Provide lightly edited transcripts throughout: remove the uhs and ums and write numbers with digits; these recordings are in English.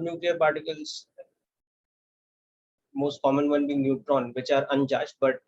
nuclear particles, most common one being neutron, which are uncharged, but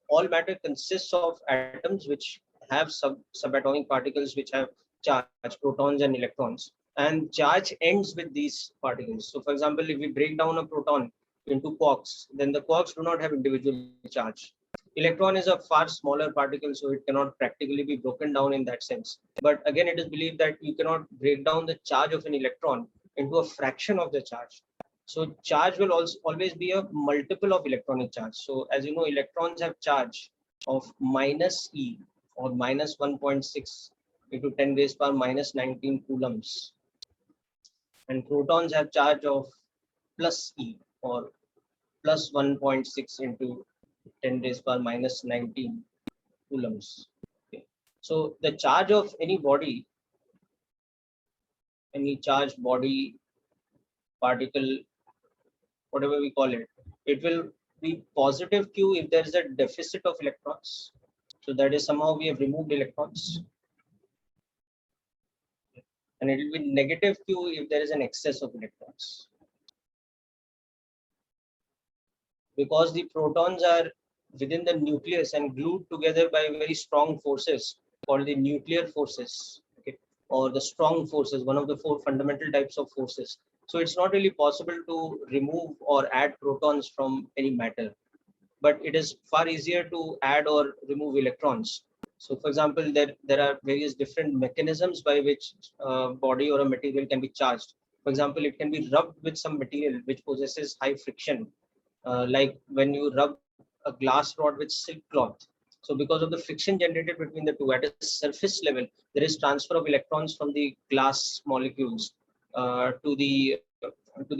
all matter consists of atoms which have subatomic particles which have charge, protons and electrons, and charge ends with these particles. So for example, if we break down a proton into quarks, then the quarks do not have individual charge. Electron is a far smaller particle, so it cannot practically be broken down in that sense. But again, it is believed that you cannot break down the charge of an electron into a fraction of the charge. So charge will also always be a multiple of electronic charge. So as you know, electrons have charge of minus E or minus 1.6 into 10 raised power minus 19 coulombs. And protons have charge of plus E or plus 1.6 into 10 raised power minus 19 coulombs. Okay. So the charge of any body, any charged body, particle, whatever we call it, it will be positive Q if there is a deficit of electrons. So that is somehow we have removed electrons. And it will be negative Q if there is an excess of electrons. Because the protons are within the nucleus and glued together by very strong forces called the nuclear forces, okay, or the strong forces, one of the four fundamental types of forces. So it's not really possible to remove or add protons from any matter, but it is far easier to add or remove electrons. So for example, there are various different mechanisms by which a body or a material can be charged. For example, it can be rubbed with some material which possesses high friction, like when you rub a glass rod with silk cloth. So because of the friction generated between the two at a surface level, there is transfer of electrons from the glass molecules to the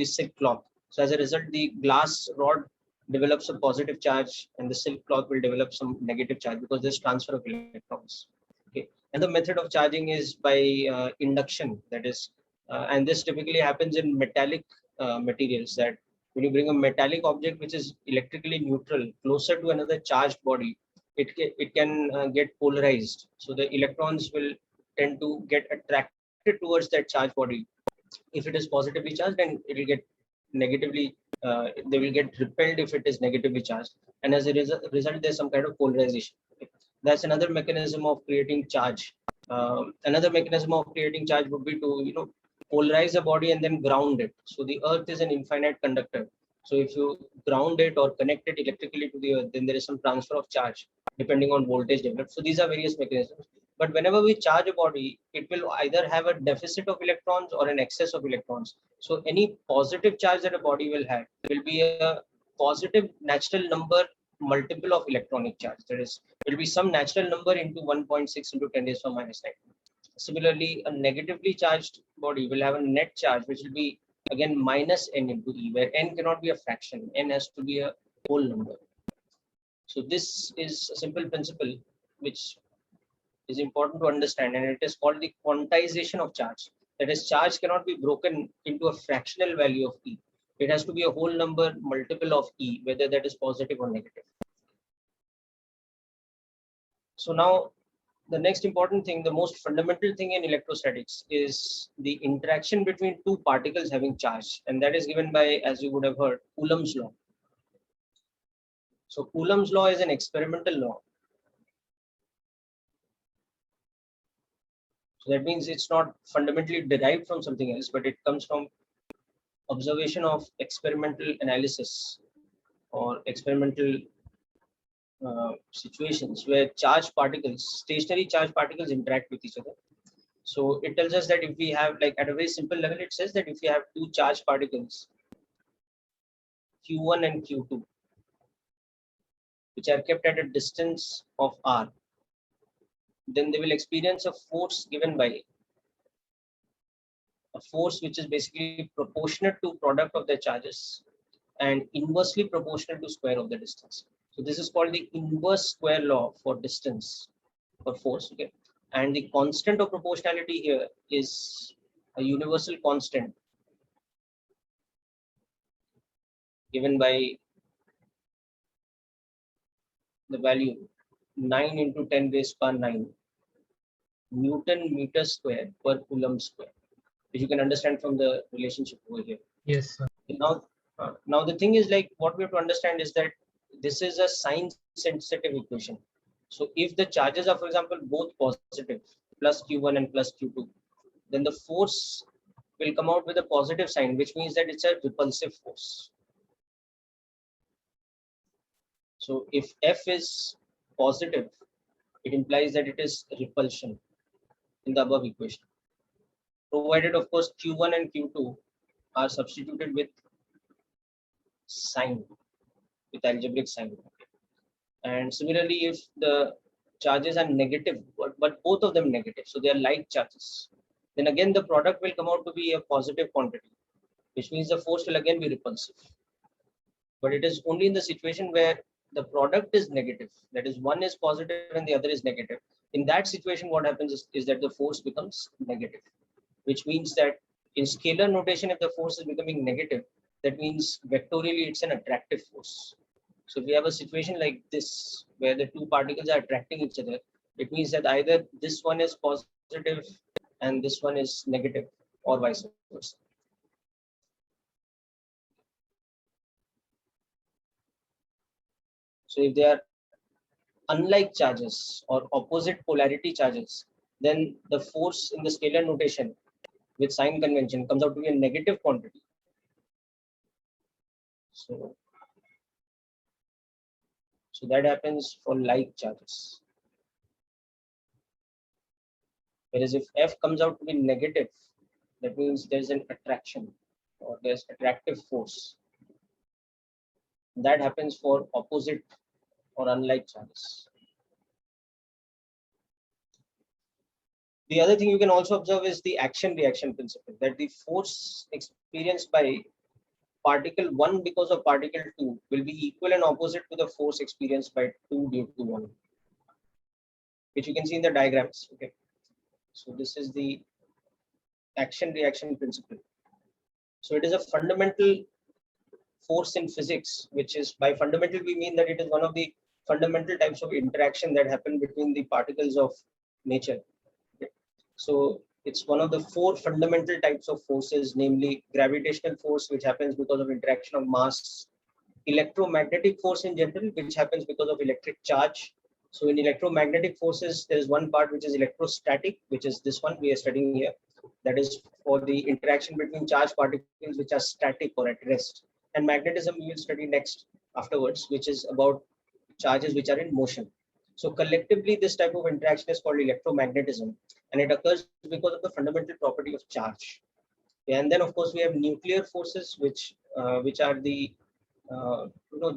silk cloth. So as a result, the glass rod develops a positive charge and the silk cloth will develop some negative charge because there's transfer of electrons. Okay. And the method of charging is by induction, that is, and this typically happens in metallic materials, that when you bring a metallic object which is electrically neutral closer to another charged body, it can get polarized. So the electrons will tend to get attracted towards that charged body. If it is positively charged, then it will get negatively, they will get repelled if it is negatively charged. And as a result, there's some kind of polarization. That's another mechanism of creating charge. Another mechanism of creating charge would be to, polarize a body and then ground it. So the earth is an infinite conductor. So if you ground it or connect it electrically to the earth, then there is some transfer of charge depending on voltage developed. So these are various mechanisms. But whenever we charge a body, it will either have a deficit of electrons or an excess of electrons. So any positive charge that a body will have will be a positive natural number multiple of electronic charge. That is, it will be some natural number into 1.6 into 10 raised to minus 9. Similarly, a negatively charged body will have a net charge, which will be again minus n into E, where n cannot be a fraction, n has to be a whole number. So this is a simple principle which is important to understand, and it is called the quantization of charge. That is, charge cannot be broken into a fractional value of E. It has to be a whole number multiple of E, whether that is positive or negative. So now, the next important thing, the most fundamental thing in electrostatics is the interaction between two particles having charge, and that is given by, as you would have heard, Coulombs law. So Coulombs law is an experimental law. So that means it's not fundamentally derived from something else, but it comes from observation of experimental analysis or experimental situations where charged particles, stationary charged particles, interact with each other. So it tells us that if we have, like at a very simple level, it says that if we have two charged particles, Q1 and Q2, which are kept at a distance of R, then they will experience a force given by a force which is basically proportionate to product of their charges and inversely proportional to square of the distance. So this is called the inverse square law for distance or force. Okay, and the constant of proportionality here is a universal constant given by the value 9 into 10 raised power 9 Newton meter square per Coulomb square. which you can understand from the relationship over here. Yes, sir. Now the thing is, like, what we have to understand is that this is a sign sensitive equation. So if the charges are, for example, both positive, plus Q1 and plus Q2, then the force will come out with a positive sign, which means that it's a repulsive force. So if F is positive, it implies that it is repulsion in the above equation, provided of course Q1 and Q2 are substituted with sign, with algebraic sign. And similarly, if the charges are negative, but both of them negative, so they are like charges, then again the product will come out to be a positive quantity, which means the force will again be repulsive. But it is only in the situation where the product is negative, that is, one is positive and the other is negative. In that situation, what happens is that the force becomes negative, which means that in scalar notation, if the force is becoming negative, that means vectorially it's an attractive force. So if we have a situation like this, where the two particles are attracting each other, it means that either this one is positive and this one is negative, or vice versa. So if they are unlike charges or opposite polarity charges, then the force in the scalar notation with sign convention comes out to be a negative quantity. So that happens for like charges. Whereas if F comes out to be negative, that means there's an attraction or there's attractive force. That happens for opposite or unlike charges. The other thing you can also observe is the action reaction principle, that the force experienced by particle 1 because of particle 2 will be equal and opposite to the force experienced by 2 due to 1, which you can see in the diagrams. Okay, so this is the action reaction principle. So it is a fundamental force in physics, which is, by fundamental we mean that it is one of the fundamental types of interaction that happen between the particles of nature. Okay. So it's one of the 4 fundamental types of forces, namely gravitational force, which happens because of interaction of mass; electromagnetic force in general, which happens because of electric charge. So in electromagnetic forces, there is one part which is electrostatic, which is this one we are studying here. That is for the interaction between charged particles which are static or at rest. And magnetism we will study next afterwards, which is about charges which are in motion. So collectively, this type of interaction is called electromagnetism, and it occurs because of the fundamental property of charge. And then, of course, we have nuclear forces, which are the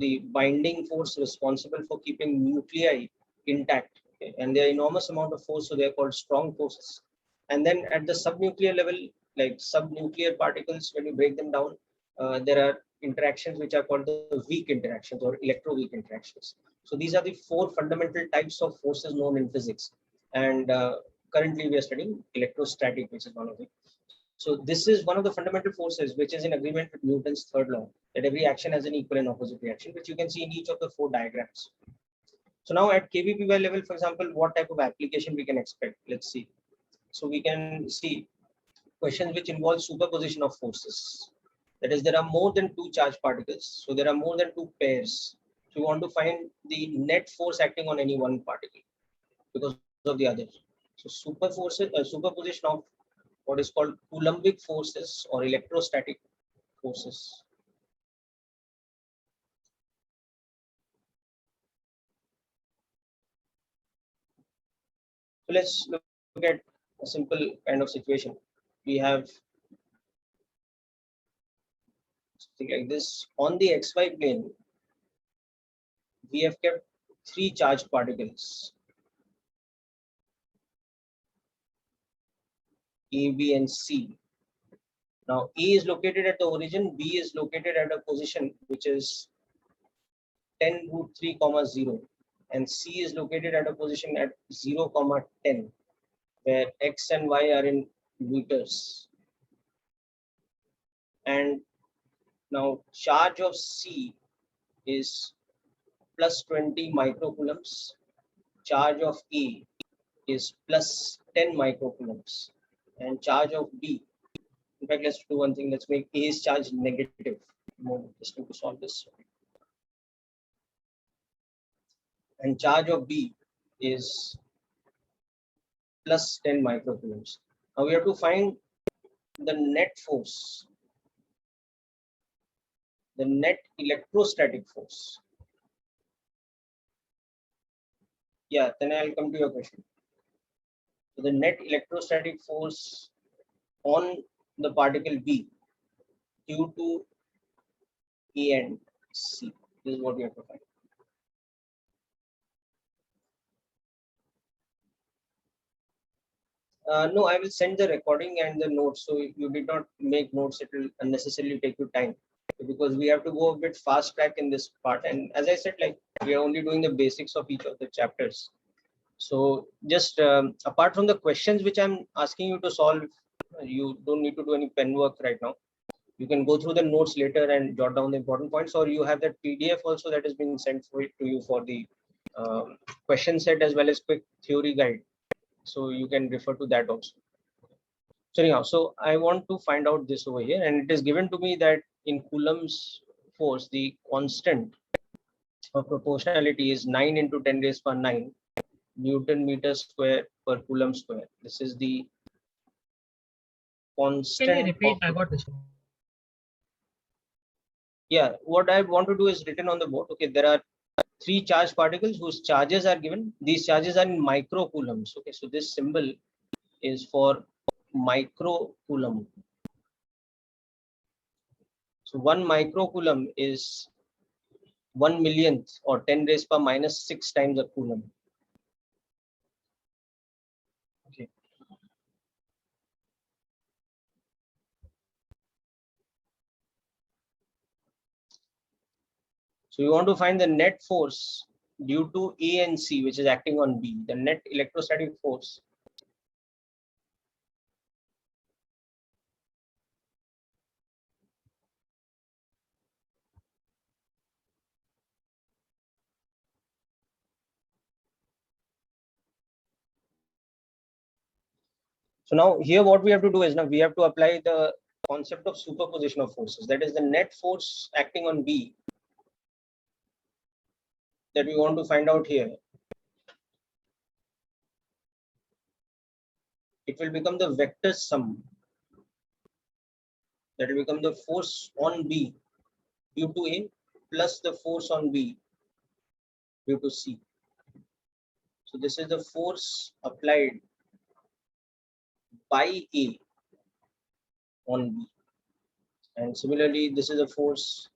the binding force responsible for keeping nuclei intact. Okay? And they are enormous amount of force, so they are called strong forces. And then at the subnuclear level, like subnuclear particles, when you break them down, there are interactions which are called the weak interactions or electroweak interactions. So these are the 4 fundamental types of forces known in physics. And currently we are studying electrostatic, which is one of them. So this is one of the fundamental forces which is in agreement with Newton's third law, that every action has an equal and opposite reaction, which you can see in each of the 4 diagrams. So now at KVPY level, for example, what type of application we can expect? Let's see. So we can see questions which involve superposition of forces. That is, there are more than 2 charged particles. So there are more than 2 pairs. So we want to find the net force acting on any one particle because of the other. So superposition of what is called Coulombic forces or electrostatic forces. So let's look at a simple kind of situation. We have something like this. On the xy plane, we have kept 3 charged particles, A, B, and C. Now, A is located at the origin, B is located at a position which is 10 root 3 comma 0, and C is located at a position at 0 comma 10, where X and Y are in meters. And now charge of C is plus 20 microcoulombs, charge of A is plus 10 microcoulombs, and charge of B In fact, let's do one thing. Let's make A's charge negative. Just to solve this. And charge of B is plus 10 microcoulombs. Now we have to find the net force, the net electrostatic force. Yeah, then I'll come to your question. So the net electrostatic force on the particle B due to A and C. This is what we have to find. No, I will send the recording and the notes. So if you did not make notes, it will unnecessarily take you time, because we have to go a bit fast track in this part. And as I said, like, we are only doing the basics of each of the chapters. So just apart from the questions which I'm asking you to solve, you don't need to do any pen work right now. You can go through the notes later and jot down the important points, or you have that PDF also that is being sent to you for the question set as well as quick theory guide. So you can refer to that also. So anyhow, so I want to find out this over here, and it is given to me that in Coulomb's force, the constant of proportionality is 9 into 10 raised power 9 Newton meter square per Coulomb square. This is the constant. Can you repeat? I got this. Yeah, what I want to do is written on the board. Okay, there are 3 charged particles whose charges are given. These charges are in microcoulombs. Okay, so this symbol is for microcoulomb. So 1 microcoulomb is 1 millionth or 10 raised power minus 6 times a coulomb. Okay. So we want to find the net force due to A and C, which is acting on B, the net electrostatic force. So now here what we have to do is, now we have to apply the concept of superposition of forces. That is the net force acting on B that we want to find out here. It will become the vector sum. That will become the force on B due to A plus the force on B due to C. So this is the force applied by A on B. And similarly, this is a force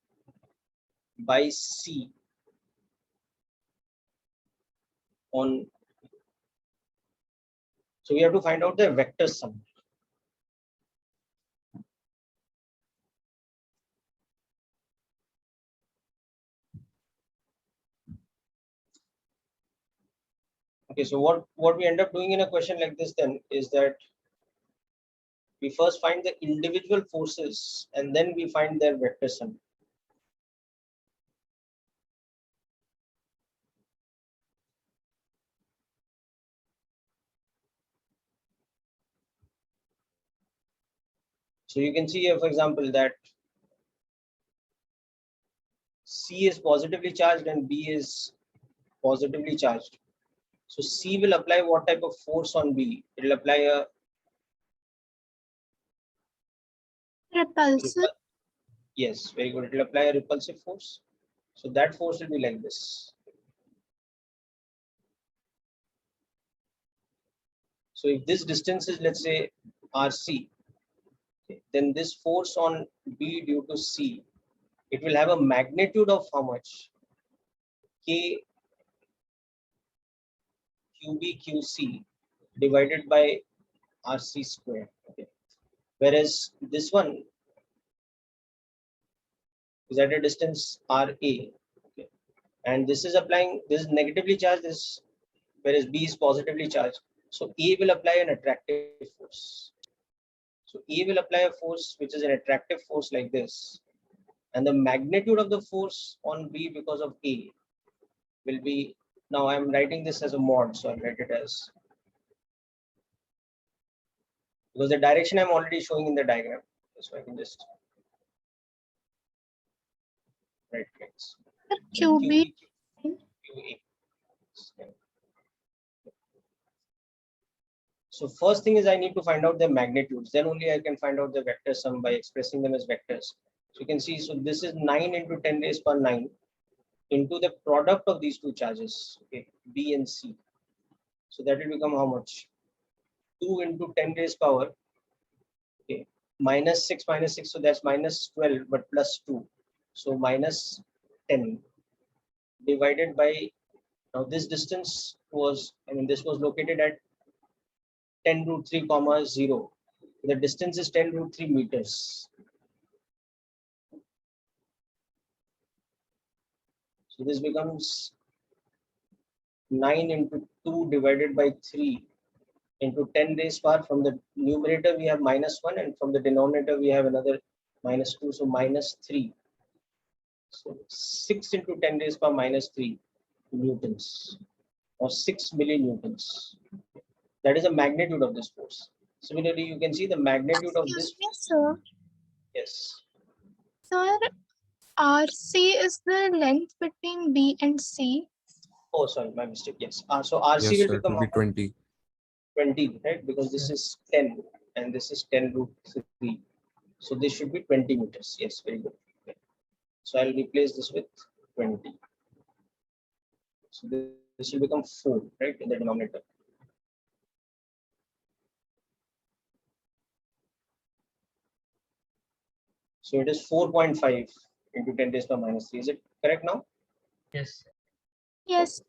by C on. So we have to find out the vector sum. Okay, so what we end up doing in a question like this then is that we first find the individual forces and then we find their vector sum. So you can see here, for example, that C is positively charged and B is positively charged. So C will apply what type of force on B? It will apply a repulsive. Yes, very good. It will apply a repulsive force. So that force will be like this. So if this distance is, let's say, RC, okay, then this force on B due to C, it will have a magnitude of how much? K QB QC divided by RC square. Okay. Whereas this one is at a distance RA. Okay. And this is applying, this is negatively charged, this, whereas B is positively charged. So A will apply an attractive force. So A will apply a force which is an attractive force like this. And the magnitude of the force on B because of A will be, now I'm writing this as a mod, so I'll write it as, because the direction I'm already showing in the diagram. So I can just right click. QB. QA. So first thing is I need to find out their magnitudes. Then only I can find out the vector sum by expressing them as vectors. So you can see, so this is 9 into 10 raised power 9 into the product of these two charges, okay, B and C. So that will become how much? 2 into 10 raised power, okay, minus 6, so that's minus 12, but plus 2. So minus 10 divided by, now this distance was, this was located at 10 root 3 comma 0. The distance is 10 root 3 meters. So this becomes 9 into 2 divided by 3 into 10 raised power. From the numerator we have minus 1 and from the denominator we have another minus 2, so minus 3. So 6 into 10 raised power minus 3 newtons or 6 millinewtons. That is the magnitude of this force. Similarly, you can see the magnitude of this. Excuse me, sir. Yes. Sir, RC is the length between B and C. Oh, sorry, my mistake. Yes. So RC Yes, will sir. It become will be 20. 20, right? Because this is 10 and this is 10 root 3. So this should be 20 meters. Yes, very good. So I'll replace this with 20. So this will become 4, right, in the denominator. So it is 4.5 into 10 raised power minus 3. Is it correct now? Yes. Yes.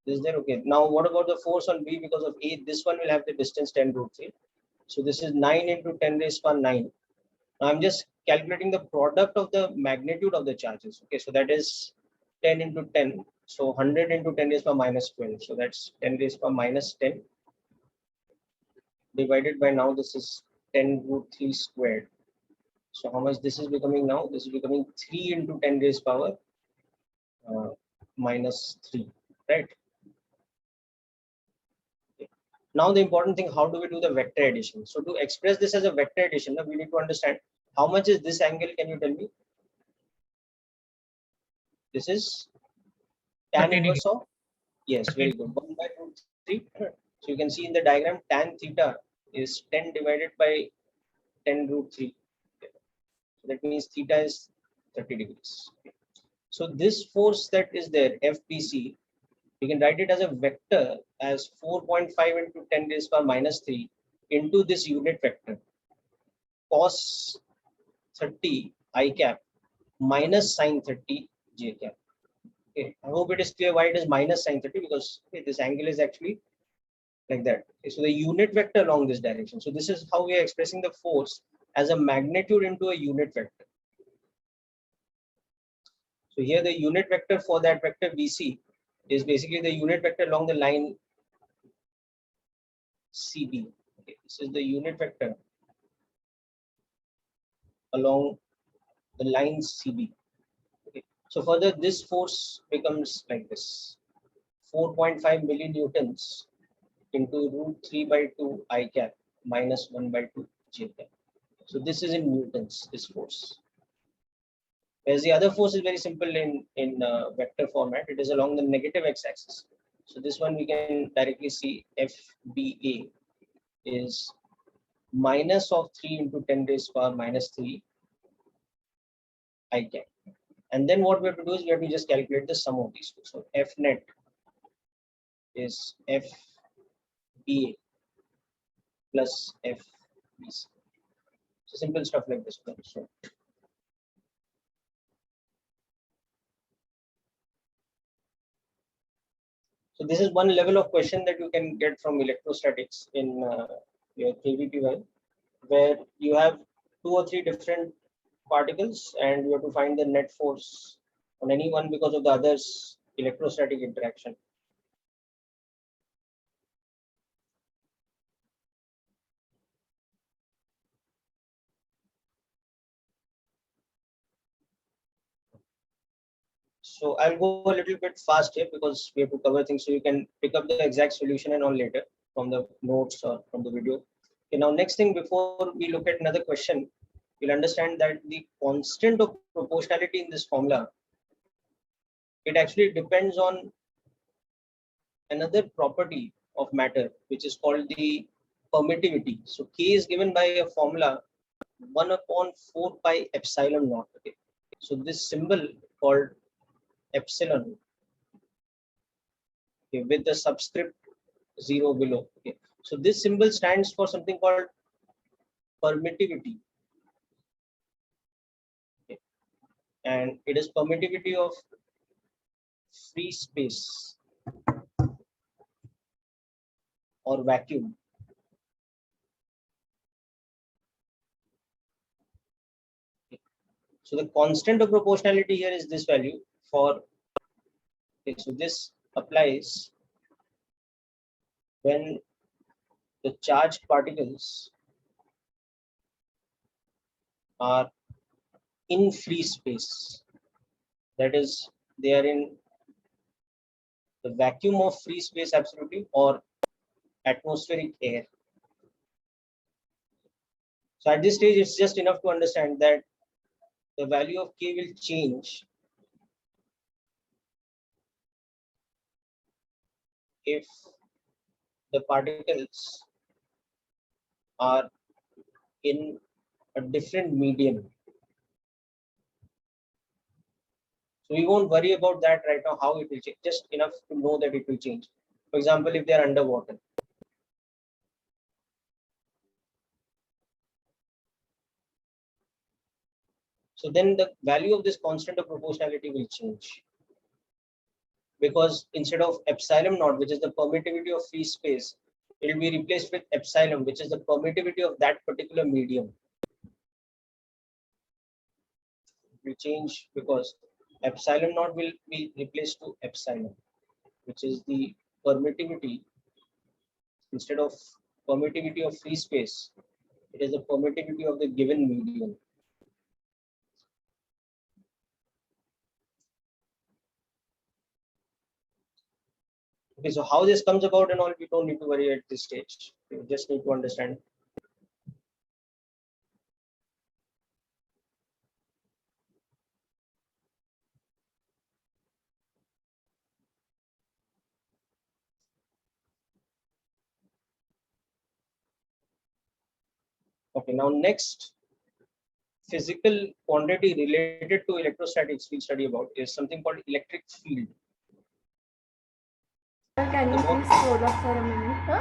Is there okay? Now what about the force on B because of A? This one will have the distance 10 root 3. So this is 9 into 10 raised power 9. Now I'm just calculating the product of the magnitude of the charges. Okay, so that is 10 into 10. So 100 into 10 raised power minus 12. So that's 10 raised power minus 10 divided by, now this is 10 root 3 squared. So how much this is becoming now? This is becoming 3 into 10 raised power minus 3, right? Okay. Now the important thing, how do we do the vector addition? So to express this as a vector addition, we need to understand how much is this angle. Can you tell me? This is tan 30 inverse of, yes, 30 very good, 1 by root 3. So you can see in the diagram tan theta is 10 divided by 10 root 3. So that means theta is 30 degrees. So this force that is there, FBC, we can write it as a vector as 4.5 into 10 raised power minus 3 into this unit vector cos 30 I cap minus sin 30 j cap. Okay, I hope it is clear why it is minus sin 30, because okay, this angle is actually like that. Okay, so the unit vector along this direction. So this is how we are expressing the force as a magnitude into a unit vector. So here the unit vector for that vector BC is basically the unit vector along the line CB. Okay, this is the unit vector along the line CB. Okay. So further, this force becomes like this: 4.5 millinewtons into root 3 by 2 I cap minus 1 by 2 j cap. So this is in newtons, this force. Whereas the other force is very simple in vector format. It is along the negative x-axis. So this one we can directly see FBA is minus of 3 into 10 raised power minus 3 I cap. And then what we have to do is we have to just calculate the sum of these two. So F net is FBA plus FBC. So simple stuff like this. So this is one level of question that you can get from electrostatics in your KVPY, where you have 2 or 3 different particles and you have to find the net force on any one because of the other's electrostatic interaction. So I'll go a little bit fast here because we have to cover things, so you can pick up the exact solution and all later from the notes or from the video. Okay, now next thing before we look at another question, you'll understand that the constant of proportionality in this formula, it actually depends on another property of matter, which is called the permittivity. So K is given by a formula 1 upon 4 pi epsilon naught. Okay. So this symbol called epsilon, okay, with the subscript 0 below. Okay. So this symbol stands for something called permittivity. Okay. And it is permittivity of free space or vacuum. Okay. So the constant of proportionality here is this value for, okay, so this applies when the charged particles are in free space. That is, they are in the vacuum of free space absolutely or atmospheric air. So at this stage, it's just enough to understand that the value of K will change if the particles are in a different medium. So we won't worry about that right now, how it will change, just enough to know that it will change. For example, if they are underwater. So then the value of this constant of proportionality will change. Because instead of epsilon naught, which is the permittivity of free space, it will be replaced with epsilon, which is the permittivity of that particular medium. It will change because epsilon naught will be replaced to epsilon, which is the permittivity. Instead of permittivity of free space, it is the permittivity of the given medium. Okay, so how this comes about and all, we don't need to worry at this stage. We just need to understand. Okay, now next physical quantity related to electrostatics we study about is something called electric field. Can you please scroll up for a minute?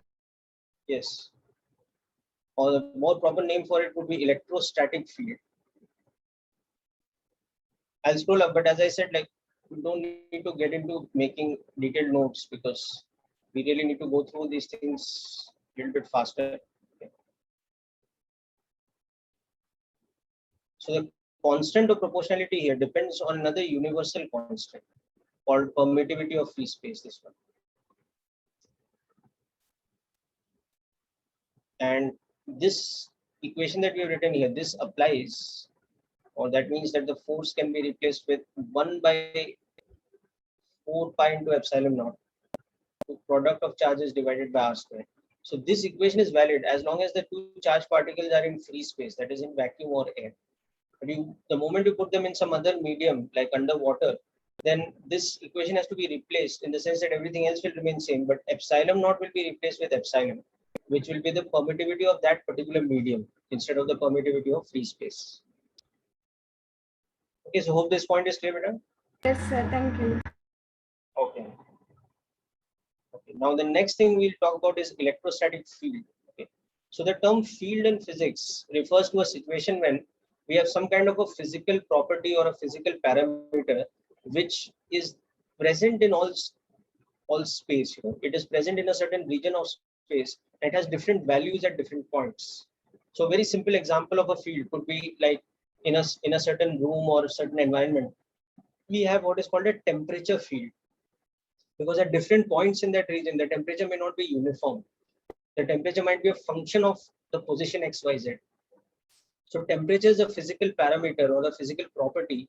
Yes. Or the more proper name for it would be electrostatic field. I'll scroll up, but as I said, like we don't need to get into making detailed notes because we really need to go through these things a little bit faster. Okay. So the constant of proportionality here depends on another universal constant called permittivity of free space, this one. And this equation that we have written here, this applies, or that means that the force can be replaced with 1 by 4 pi into epsilon naught, the product of charges divided by r square. So this equation is valid as long as the two charged particles are in free space, that is in vacuum or air. But the moment you put them in some other medium like underwater, then this equation has to be replaced in the sense that everything else will remain same, but epsilon naught will be replaced with epsilon, which will be the permittivity of that particular medium instead of the permittivity of free space. Okay, so hope this point is clear, madam. Yes, sir. Thank you. Okay. Okay. Now the next thing we'll talk about is electrostatic field. Okay. So the term field in physics refers to a situation when we have some kind of a physical property or a physical parameter which is present in all space. It is present in a certain region of space and it has different values at different points. So a very simple example of a field could be like in a certain room or a certain environment, we have what is called a temperature field, because at different points in that region the temperature may not be uniform. The temperature might be a function of the position xyz. So temperature is a physical parameter or a physical property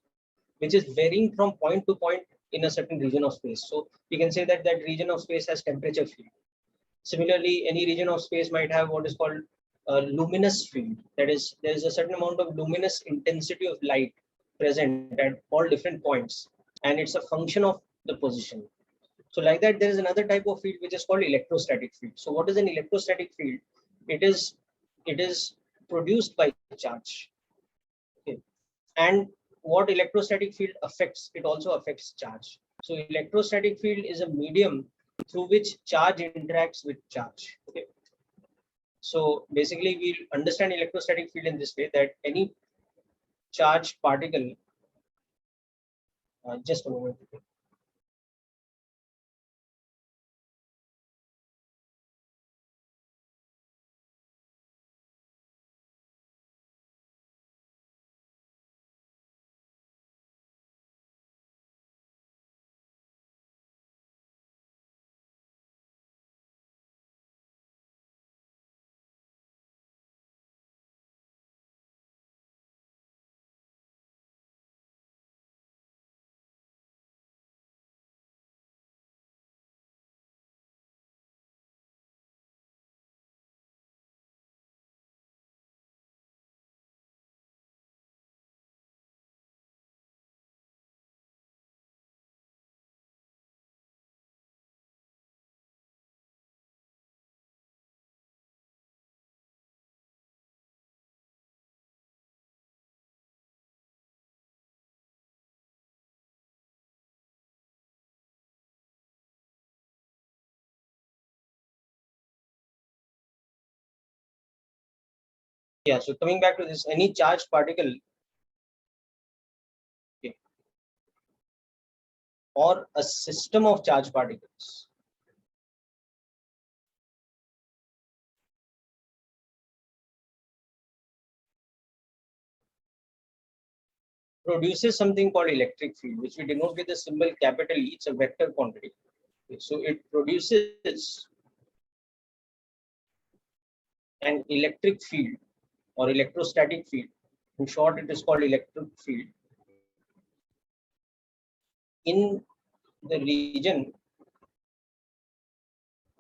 which is varying from point to point in a certain region of space. So we can say that that region of space has temperature field. Similarly, any region of space might have what is called a luminous field. That is, there is a certain amount of luminous intensity of light present at all different points, and it's a function of the position. So like that, there is another type of field which is called electrostatic field. So what is an electrostatic field? It is produced by charge. Okay. And what electrostatic field affects, it also affects charge. So electrostatic field is a medium through which charge interacts with charge. Okay. So basically, we understand electrostatic field in this way, that any charged particle, just a moment. Yeah, so coming back to this, any charged particle, okay, or a system of charged particles produces something called electric field, which we denote with the symbol capital E. It's a vector quantity. Okay, so it produces an electric field or electrostatic field. In short, it is called electric field in the region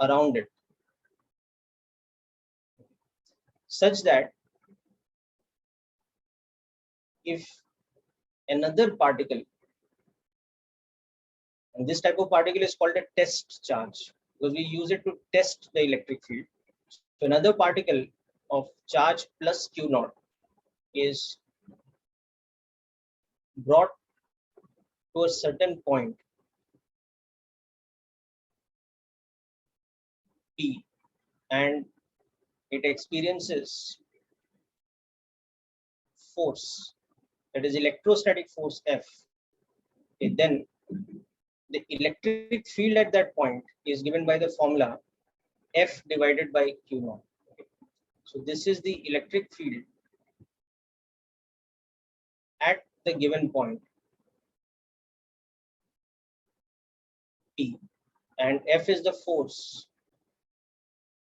around it, such that if another particle, and this type of particle is called a test charge, because we use it to test the electric field. So another particle of charge plus Q naught is brought to a certain point P, and it experiences force, that is electrostatic force F. Okay, then the electric field at that point is given by the formula F divided by Q naught. Okay. So this is the electric field at the given point P, and F is the force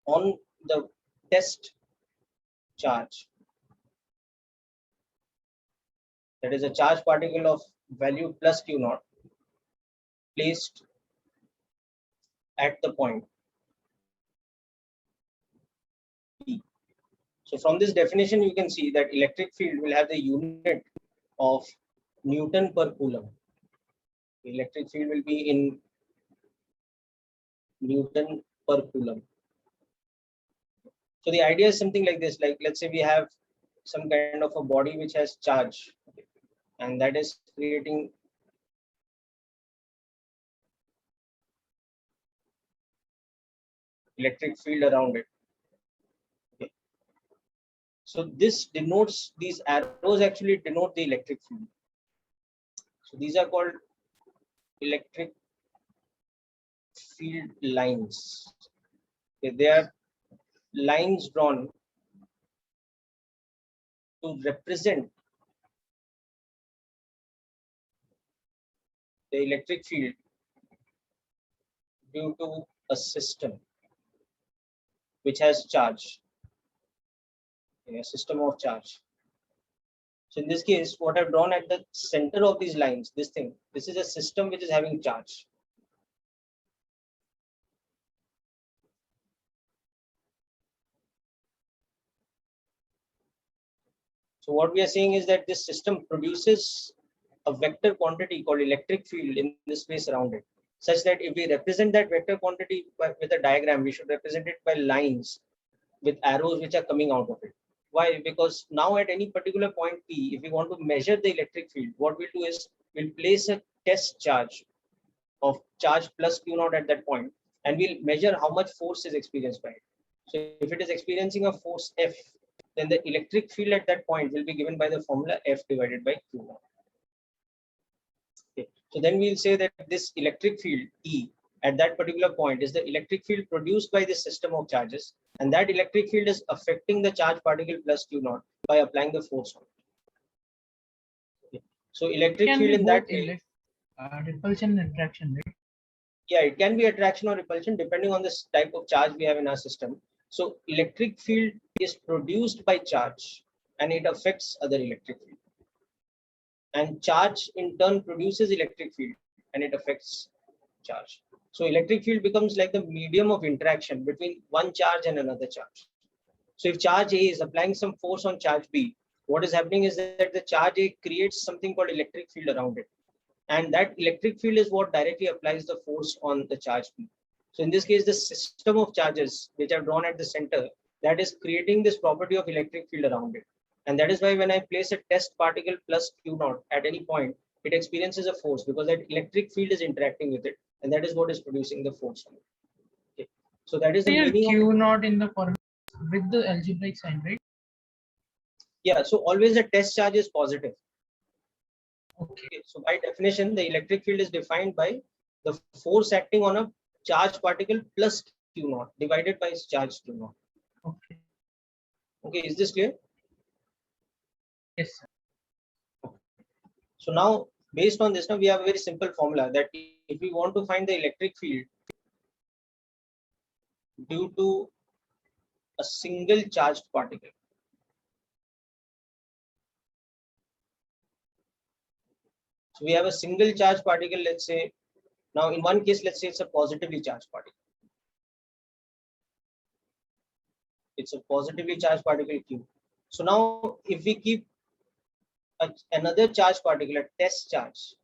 on the test charge, that is a charged particle of value plus Q naught placed at the point P. So from this definition, you can see that electric field will have the unit of Newton per Coulomb. The electric field will be in Newton per Coulomb. So the idea is something like this, like let's say we have some kind of a body which has charge, okay, and that is creating electric field around it. Okay. So this denotes, these arrows actually denote the electric field. So these are called electric field lines. Okay, they are lines drawn to represent the electric field due to a system which has charge, a system of charge. So in this case, what I've drawn at the center of these lines, this is a system which is having charge. So what we are saying is that this system produces a vector quantity called electric field in the space around it, such that if we represent that vector quantity with a diagram, we should represent it by lines with arrows which are coming out of it. Why? Because now at any particular point P, if we want to measure the electric field, what we'll do is we'll place a test charge of charge plus Q naught at that point, and we'll measure how much force is experienced by it. So if it is experiencing a force F, then the electric field at that point will be given by the formula F divided by Q naught. Okay. So then we'll say that this electric field E at that particular point is the electric field produced by this system of charges, and that electric field is affecting the charge particle plus Q naught by applying the force on it. Okay. So electric Can field be in that both repulsion and attraction, right? Yeah, it can be attraction or repulsion depending on this type of charge we have in our system. So electric field is produced by charge and it affects other electric field. And charge in turn produces electric field and it affects charge. So electric field becomes like the medium of interaction between one charge and another charge. So if charge A is applying some force on charge B, what is happening is that the charge A creates something called electric field around it. And that electric field is what directly applies the force on the charge B. So in this case, the system of charges which are drawn at the center, that is creating this property of electric field around it. And that is why when I place a test particle plus Q naught at any point, it experiences a force because that electric field is interacting with it. And that is what is producing the force on it. Okay. So that is the meaning Q of, naught in the formula with the algebraic sign, right? yeah, so always the test charge is positive. Okay. So by definition, the electric field is defined by the force acting on a charged particle plus Q naught divided by its charge Q naught. Okay. Okay, is this clear? Yes, sir. So now, based on this, now we have a very simple formula that if we want to find the electric field due to a single charged particle, so we have a single charged particle, let's say, now in one case, let's say it's a positively charged particle. It's a positively charged particle Q. So now if we keep another charged particle, a test charge,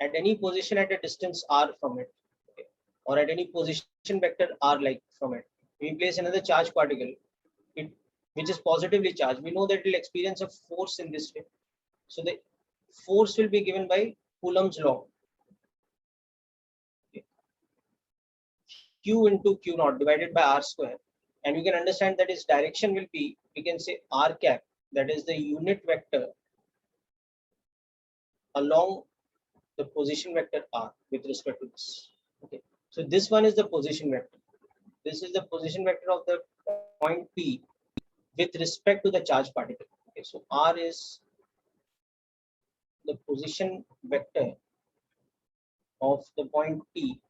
at any position at a distance r from it, okay, or at any position vector r like from it, we place another charged particle, which is positively charged. We know that it will experience a force in this way. So the force will be given by Coulombs law. Okay. Q into Q naught divided by r square. And you can understand that its direction will be, we can say r cap, that is the unit vector along the position vector r with respect to this. Okay. So this one is the position vector. This is the position vector of the point P with respect to the charge particle. Okay. So r is the position vector of the point P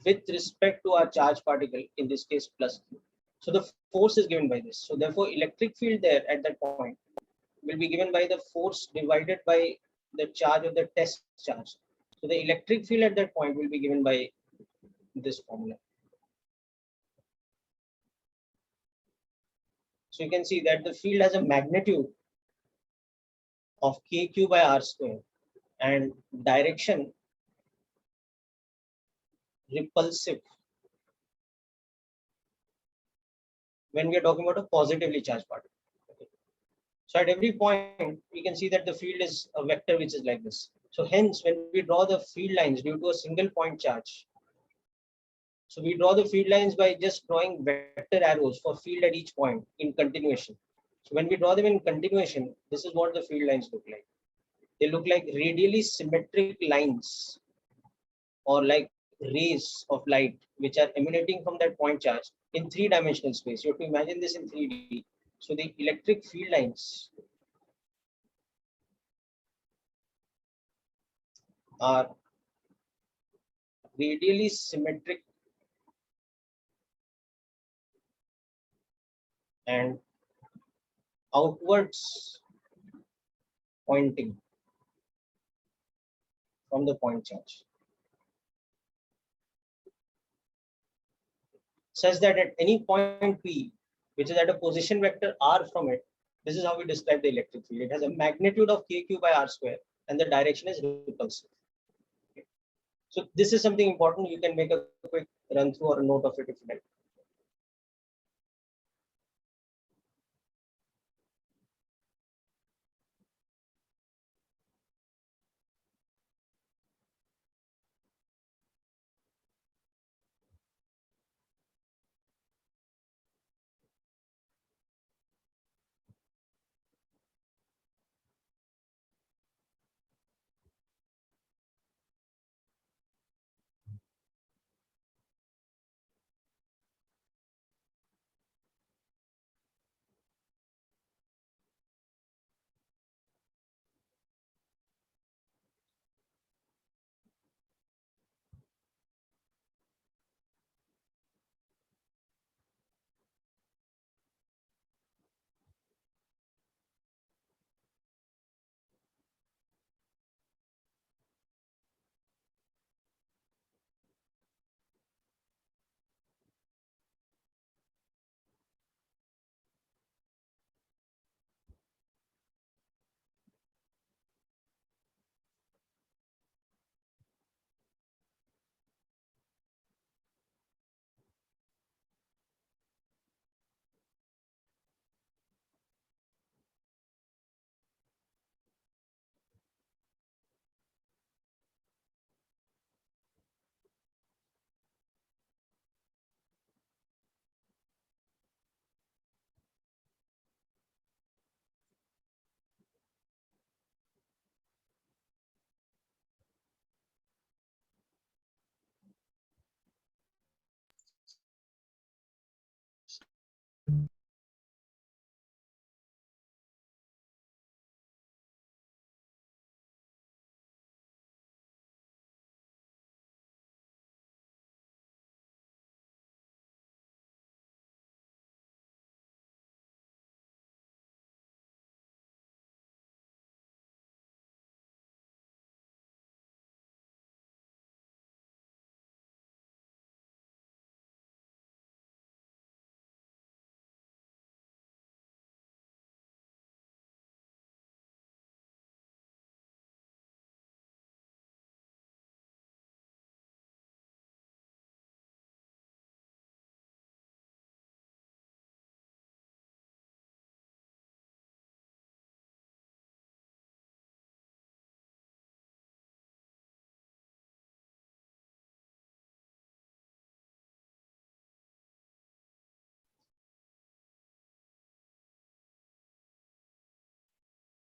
with respect to our charge particle, in this case plus Q. So the force is given by this. So therefore electric field there at that point will be given by the force divided by the charge of the test charge. So the electric field at that point will be given by this formula. So you can see that the field has a magnitude of kq by r square and direction repulsive when we are talking about a positively charged particle. Okay. So at every point, we can see that the field is a vector which is like this. So hence, when we draw the field lines due to a single point charge, so we draw the field lines by just drawing vector arrows for field at each point in continuation. So when we draw them in continuation, this is what the field lines look like. They look like radially symmetric lines or like rays of light which are emanating from that point charge in three-dimensional space. You have to imagine this in 3D. So the electric field lines are radially symmetric and outwards pointing from the point charge, such that at any point P, which is at a position vector r from it, This is how we describe the electric field. It has a magnitude of kq by r square, and the direction is repulsive. Okay. So this is something important. You can make a quick run through or a note of it if you like.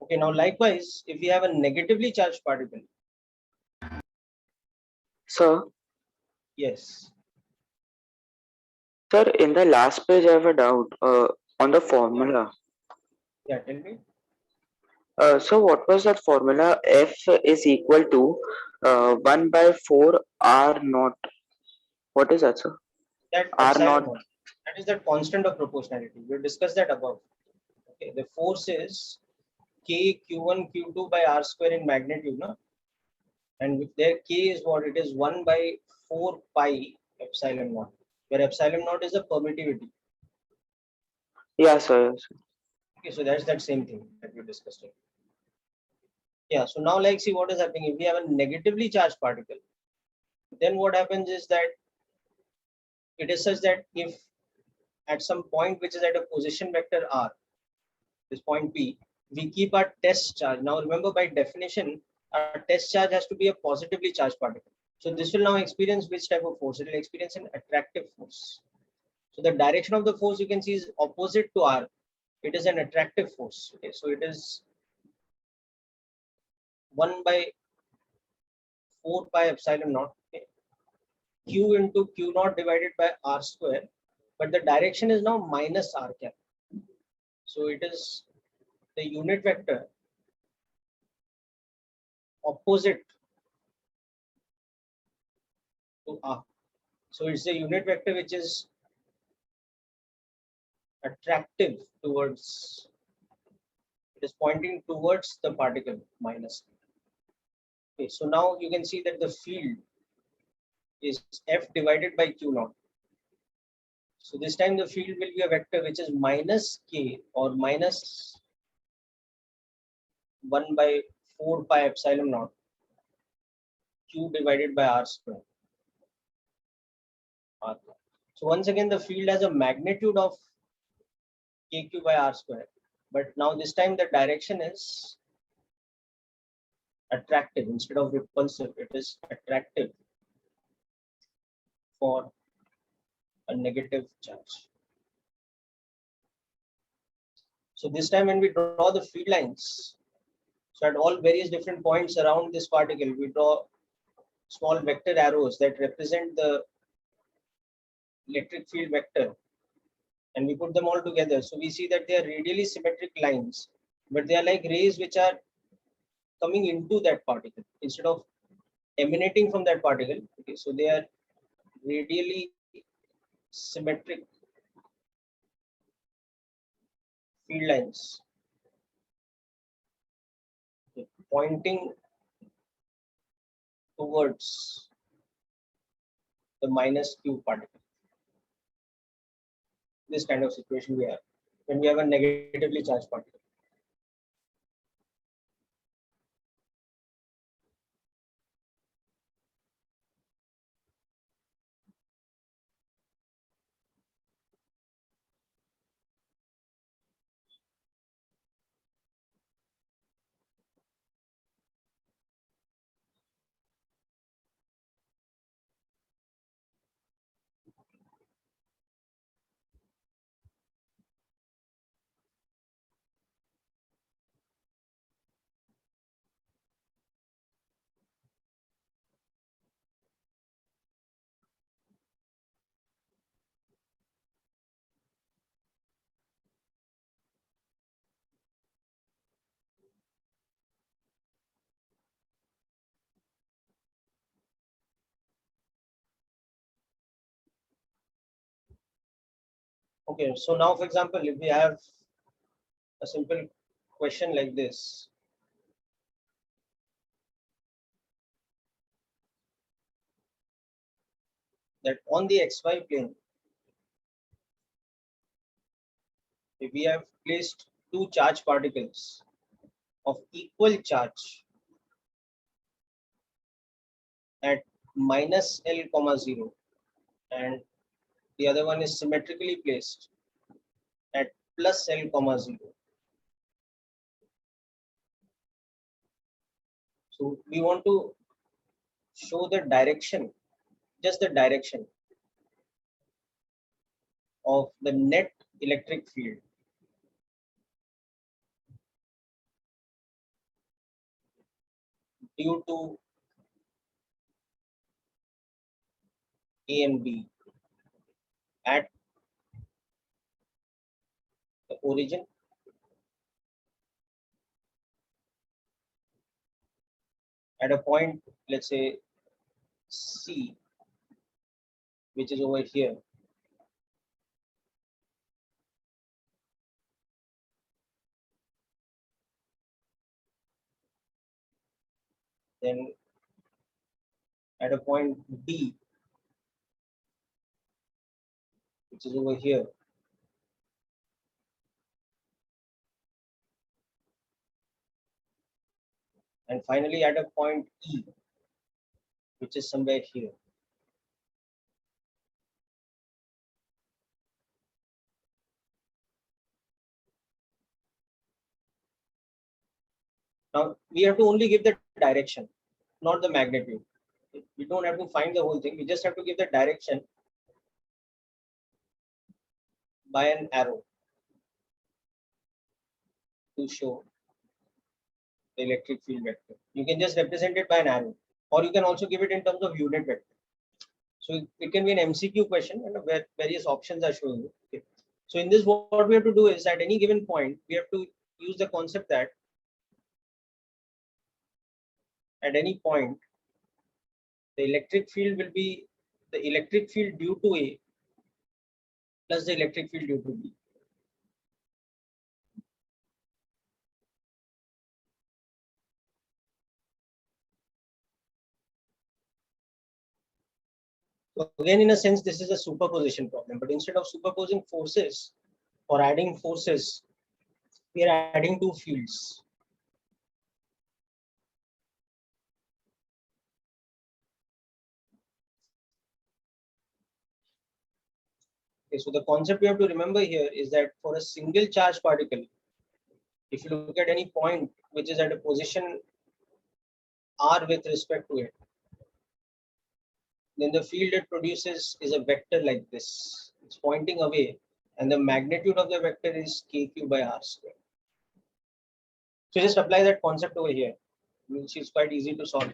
Okay, now likewise, if we have a negatively charged particle, Sir, yes, sir, in the last page, I have a doubt on the formula. yeah, tell me. So, what was that formula? F is equal to 1 by 4 R naught. What is that, sir? That R epsilon naught. naught, that is the constant of proportionality. We discussed that above. Okay, the force is k q1 q2 by r square in magnitude, no? And with their k is what it is 1 by 4 pi epsilon naught, where epsilon naught is the permittivity. Yeah, sir. Yes, sir. Okay, so that's that same thing that we discussed. Yeah, so now like see what is happening. If we have a negatively charged particle, then what happens is that it is such that if at some point which is at a position vector r, this point P, we keep our test charge. Now remember, by definition, our test charge has to be a positively charged particle. So this will now experience which type of force? It will experience an attractive force. So the direction of the force you can see is opposite to R. It is an attractive force. Okay, so it is 1 by 4 pi epsilon naught. Okay. Q into Q naught divided by R square. But the direction is now minus R cap. So it is the unit vector opposite to R. So it's a unit vector which is attractive towards, it is pointing towards the particle minus. Okay, so now you can see that the field is F divided by Q naught. So this time the field will be a vector which is minus K or minus 1 by 4 pi epsilon naught q divided by r square. R. So once again, the field has a magnitude of kq by r square, but now this time the direction is attractive instead of repulsive. It is attractive for a negative charge. So this time when we draw the field lines, so at all various different points around this particle, we draw small vector arrows that represent the electric field vector, and we put them all together. So we see that they are radially symmetric lines, but they are like rays which are coming into that particle instead of emanating from that particle. Okay, so they are radially symmetric field lines, okay, pointing towards the minus q particle. This kind of situation we have when we have a negatively charged particle. Okay, so now for example, if we have a simple question like this, that on the xy plane, if we have placed two charge particles of equal charge at minus L comma 0, and the other one is symmetrically placed at plus L comma 0. So we want to show the direction, just the direction of the net electric field due to A and B at the origin at a point, let's say C, which is over here, then at a point D, which is over here, and finally at a point E, which is somewhere here. Now we have to only give the direction, not the magnitude. We don't have to find the whole thing. We just have to give the direction by an arrow to show the electric field vector. You can just represent it by an arrow, or you can also give it in terms of unit vector. So it can be an MCQ question, and where various options are showing you. Okay. So in this, what we have to do is at any given point, we have to use the concept that at any point, the electric field will be the electric field due to A plus the electric field due to B. So again, in a sense, this is a superposition problem, but instead of superposing forces or adding forces, we are adding two fields. Okay, so the concept you have to remember here is that for a single charge particle, if you look at any point which is at a position r with respect to it, then the field it produces is a vector like this. It's pointing away, and the magnitude of the vector is kq by r square. So just apply that concept over here. You'll see it's quite easy to solve.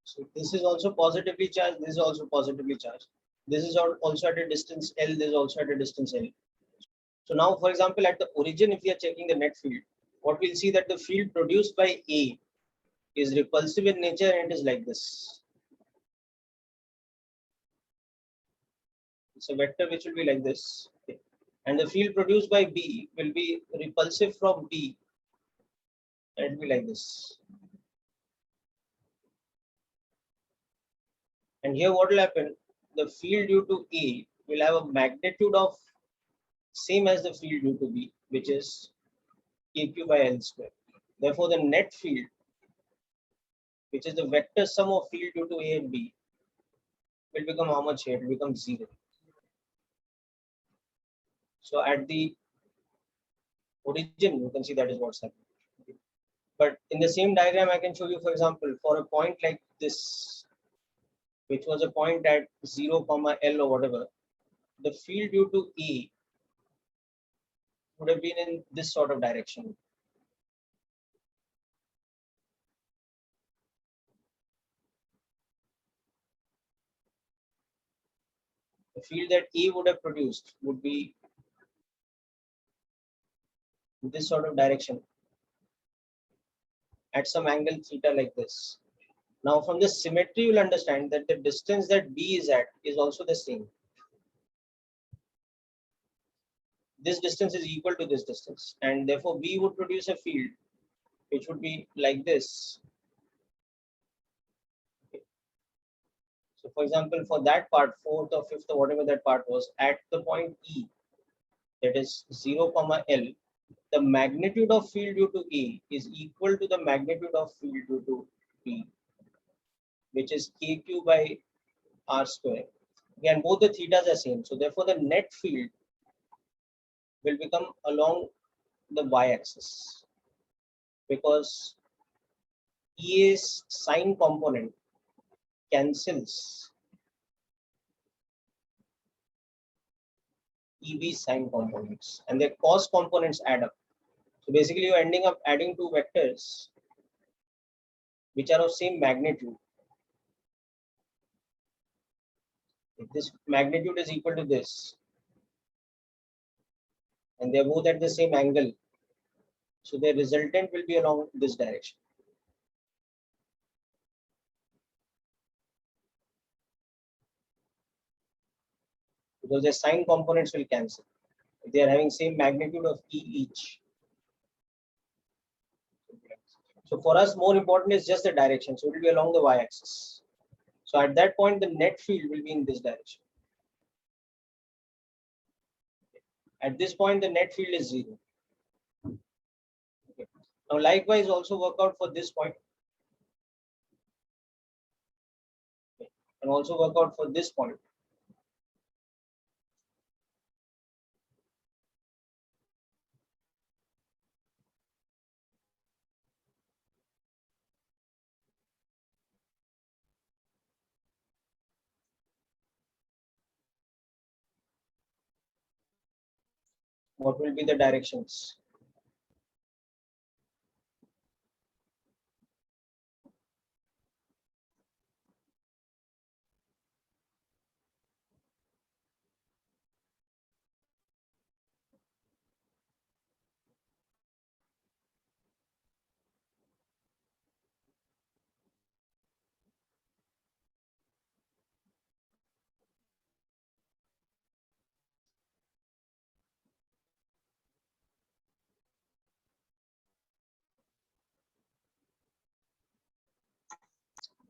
So this is also positively charged. This is also positively charged. This is also at a distance L. This is also at a distance L. So now, for example, at the origin, if we are checking the net field, what we'll see that the field produced by A is repulsive in nature and is like this. It's a vector which will be like this. Okay. And the field produced by B will be repulsive from B and it will be like this. And here what will happen? The field due to A will have a magnitude of same as the field due to B, which is kq by L square. Therefore, the net field, which is the vector sum of field due to A and B, will become how much here? It will become 0. So at the origin, you can see that is what's happening. But in the same diagram, I can show you, for example, for a point like this, which was a point at 0, L or whatever, the field due to E would have been in this sort of direction. The field that E would have produced would be in this sort of direction at some angle theta like this. Now from this symmetry, you'll understand that the distance that B is at is also the same. This distance is equal to this distance, and therefore B would produce a field which would be like this. Okay. So for example, for that part, fourth or fifth or whatever that part was, at the point E, that is 0, L, the magnitude of field due to A is equal to the magnitude of field due to B, which is kq by r square. Again, both the thetas are same. So therefore, the net field will become along the y-axis because EA's sine component cancels EB's sine components and their cos components add up. So basically, you're ending up adding two vectors which are of same magnitude. If this magnitude is equal to this, and they're both at the same angle, so their resultant will be along this direction. Because their sine components will cancel. If they are having same magnitude of E each. So for us, more important is just the direction. So it will be along the y-axis. So at that point, the net field will be in this direction. At this point, the net field is 0. Now, likewise, also work out for this point. And also work out for this point. What will be the directions?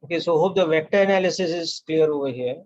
Okay, so hope the vector analysis is clear over here.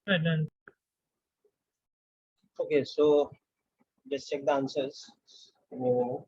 Done. Okay, so let's check the answers. Give me a minute.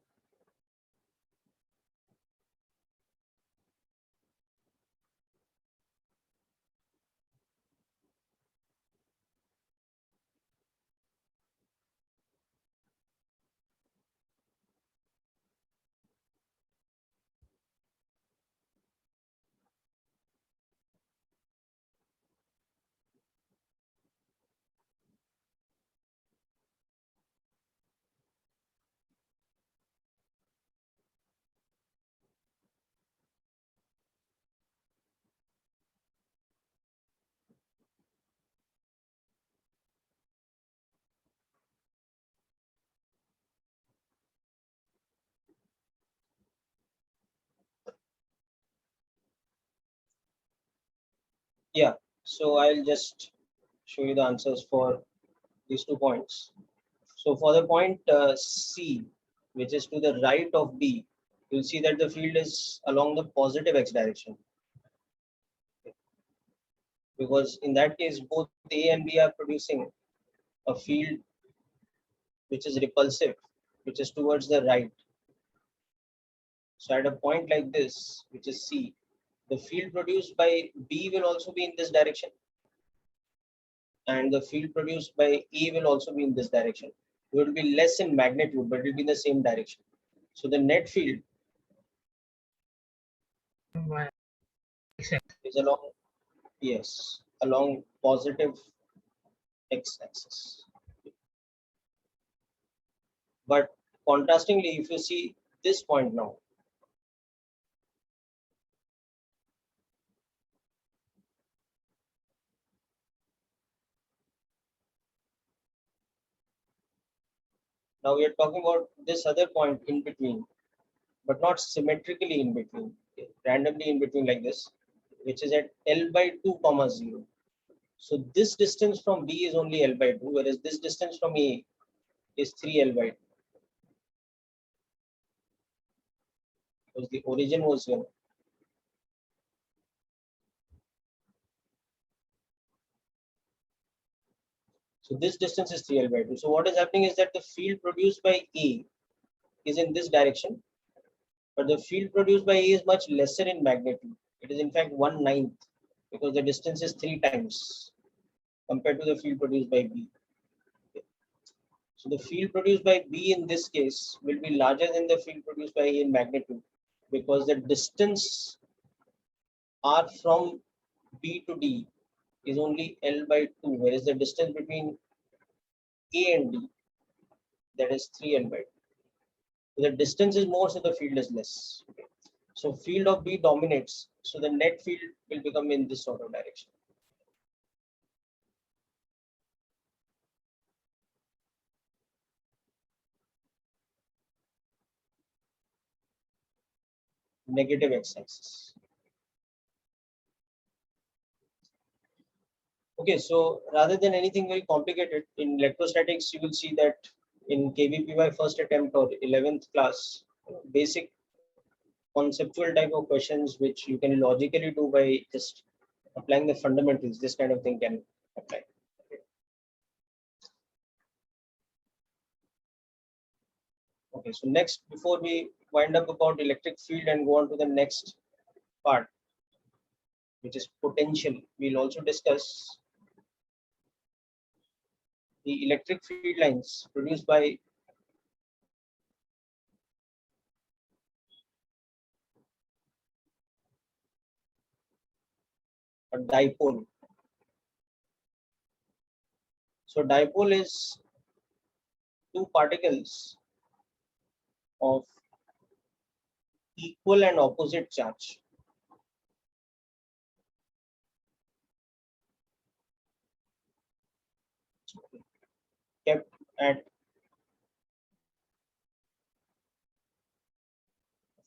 Yeah, so I'll just show you the answers for these 2 points. So for the point C, which is to the right of B, you'll see that the field is along the positive x direction, because in that case, both A and B are producing a field which is repulsive, which is towards the right. So at a point like this, which is C, the field produced by B will also be in this direction, and the field produced by A will also be in this direction. It will be less in magnitude, but it will be in the same direction. So the net field Y. Exact. is along, yes, along positive x-axis. But contrastingly, if you see this point now, now we are talking about this other point in between, but not symmetrically in between, randomly in between like this, which is at L by 2 comma 0. So this distance from B is only L by 2, whereas this distance from A is 3L by 2. Because the origin was here. So this distance is 3L by 2. So what is happening is that the field produced by A is in this direction, but the field produced by A is much lesser in magnitude. It is in fact 1/9, because the distance is 3 times compared to the field produced by B. So the field produced by B in this case will be larger than the field produced by A in magnitude, because the distance R from B to D is only L by 2, whereas the distance between A and D, that is 3L by 2. So the distance is more, so the field is less. So field of B dominates, so the net field will become in this sort of direction. Negative x-axis. Okay, so rather than anything very complicated, in electrostatics, you will see that in KVPY first attempt or 11th class, basic conceptual type of questions which you can logically do by just applying the fundamentals, this kind of thing can apply. Okay, so next, before we wind up about electric field and go on to the next part, which is potential, we'll also discuss the electric field lines produced by a dipole. So dipole is two particles of equal and opposite charge. Kept at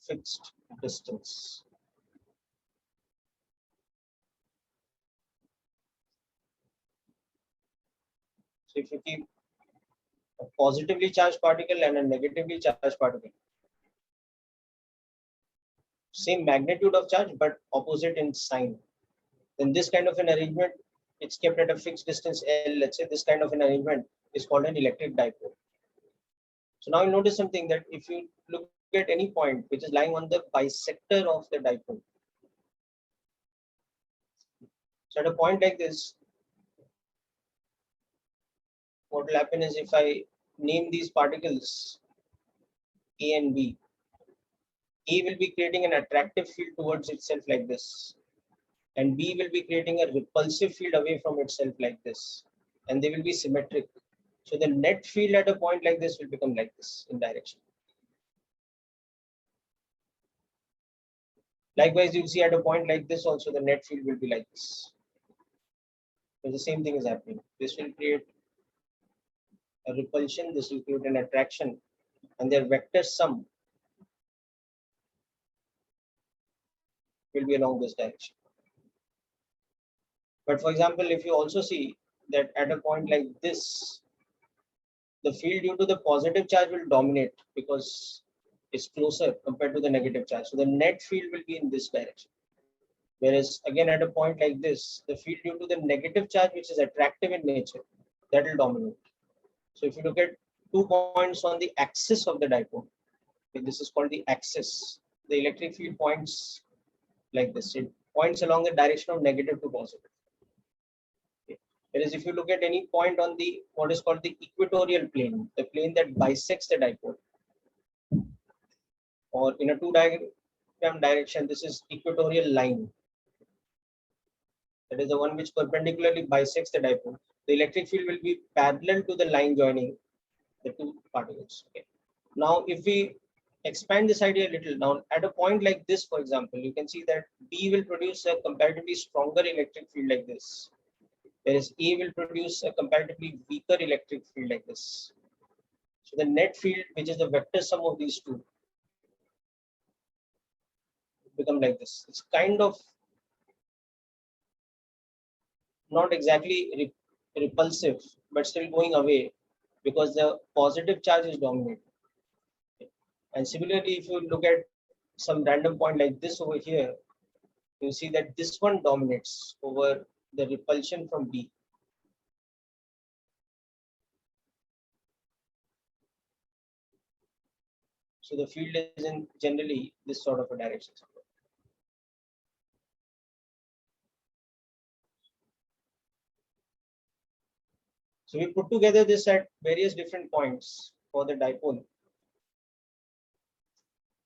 fixed distance. So if you keep a positively charged particle and a negatively charged particle, same magnitude of charge but opposite in sign, then this kind of an arrangement it's kept at a fixed distance L, let's say this kind of an arrangement is called an electric dipole. So now you notice something, that if you look at any point which is lying on the bisector of the dipole, so at a point like this, what will happen is, if I name these particles A and B, A will be creating an attractive field towards itself like this, and B will be creating a repulsive field away from itself like this, and they will be symmetric. So the net field at a point like this will become like this in direction. Likewise, you'll see at a point like this also the net field will be like this. So the same thing is happening. This will create a repulsion, this will create an attraction, and their vector sum will be along this direction. But for example, if you also see that at a point like this, the field due to the positive charge will dominate because it's closer compared to the negative charge. So the net field will be in this direction. Whereas again, at a point like this, the field due to the negative charge, which is attractive in nature, that will dominate. So if you look at 2 points on the axis of the dipole, this is called the axis. The electric field points like this. It points along the direction of negative to positive. Okay. Whereas if you look at any point on the what is called the equatorial plane, the plane that bisects the dipole, or in a two-diagram direction, this is equatorial line. That is the one which perpendicularly bisects the dipole. The electric field will be parallel to the line joining the two particles. Okay. Now, if we expand this idea a little, now at a point like this, for example, you can see that B will produce a comparatively stronger electric field like this, whereas A will produce a comparatively weaker electric field like this. So the net field, which is the vector sum of these two, become like this. It's kind of not exactly repulsive, but still going away because the positive charge is dominant. And similarly, if you look at some random point like this over here, you see that this one dominates over the repulsion from B. So the field is in generally this sort of a direction. So we put together this at various different points for the dipole.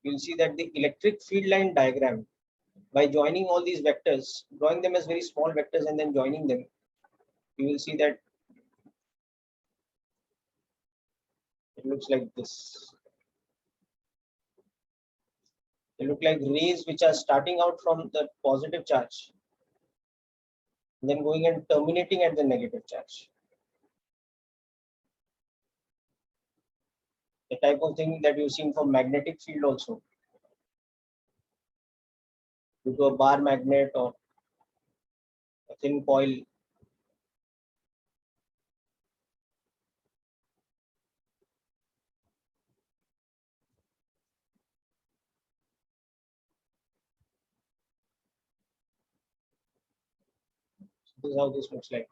You'll see that the electric field line diagram, by joining all these vectors, drawing them as very small vectors and then joining them, you will see that it looks like this. They look like rays which are starting out from the positive charge, then going and terminating at the negative charge. The type of thing that you've seen for magnetic field also, due to a bar magnet or a thin coil. So this is how this looks like.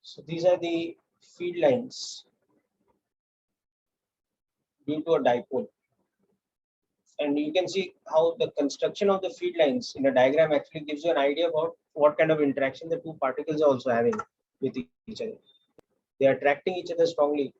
So these are the field lines due to a dipole. And you can see how the construction of the field lines in a diagram actually gives you an idea about what kind of interaction the two particles are also having with each other. They are attracting each other strongly.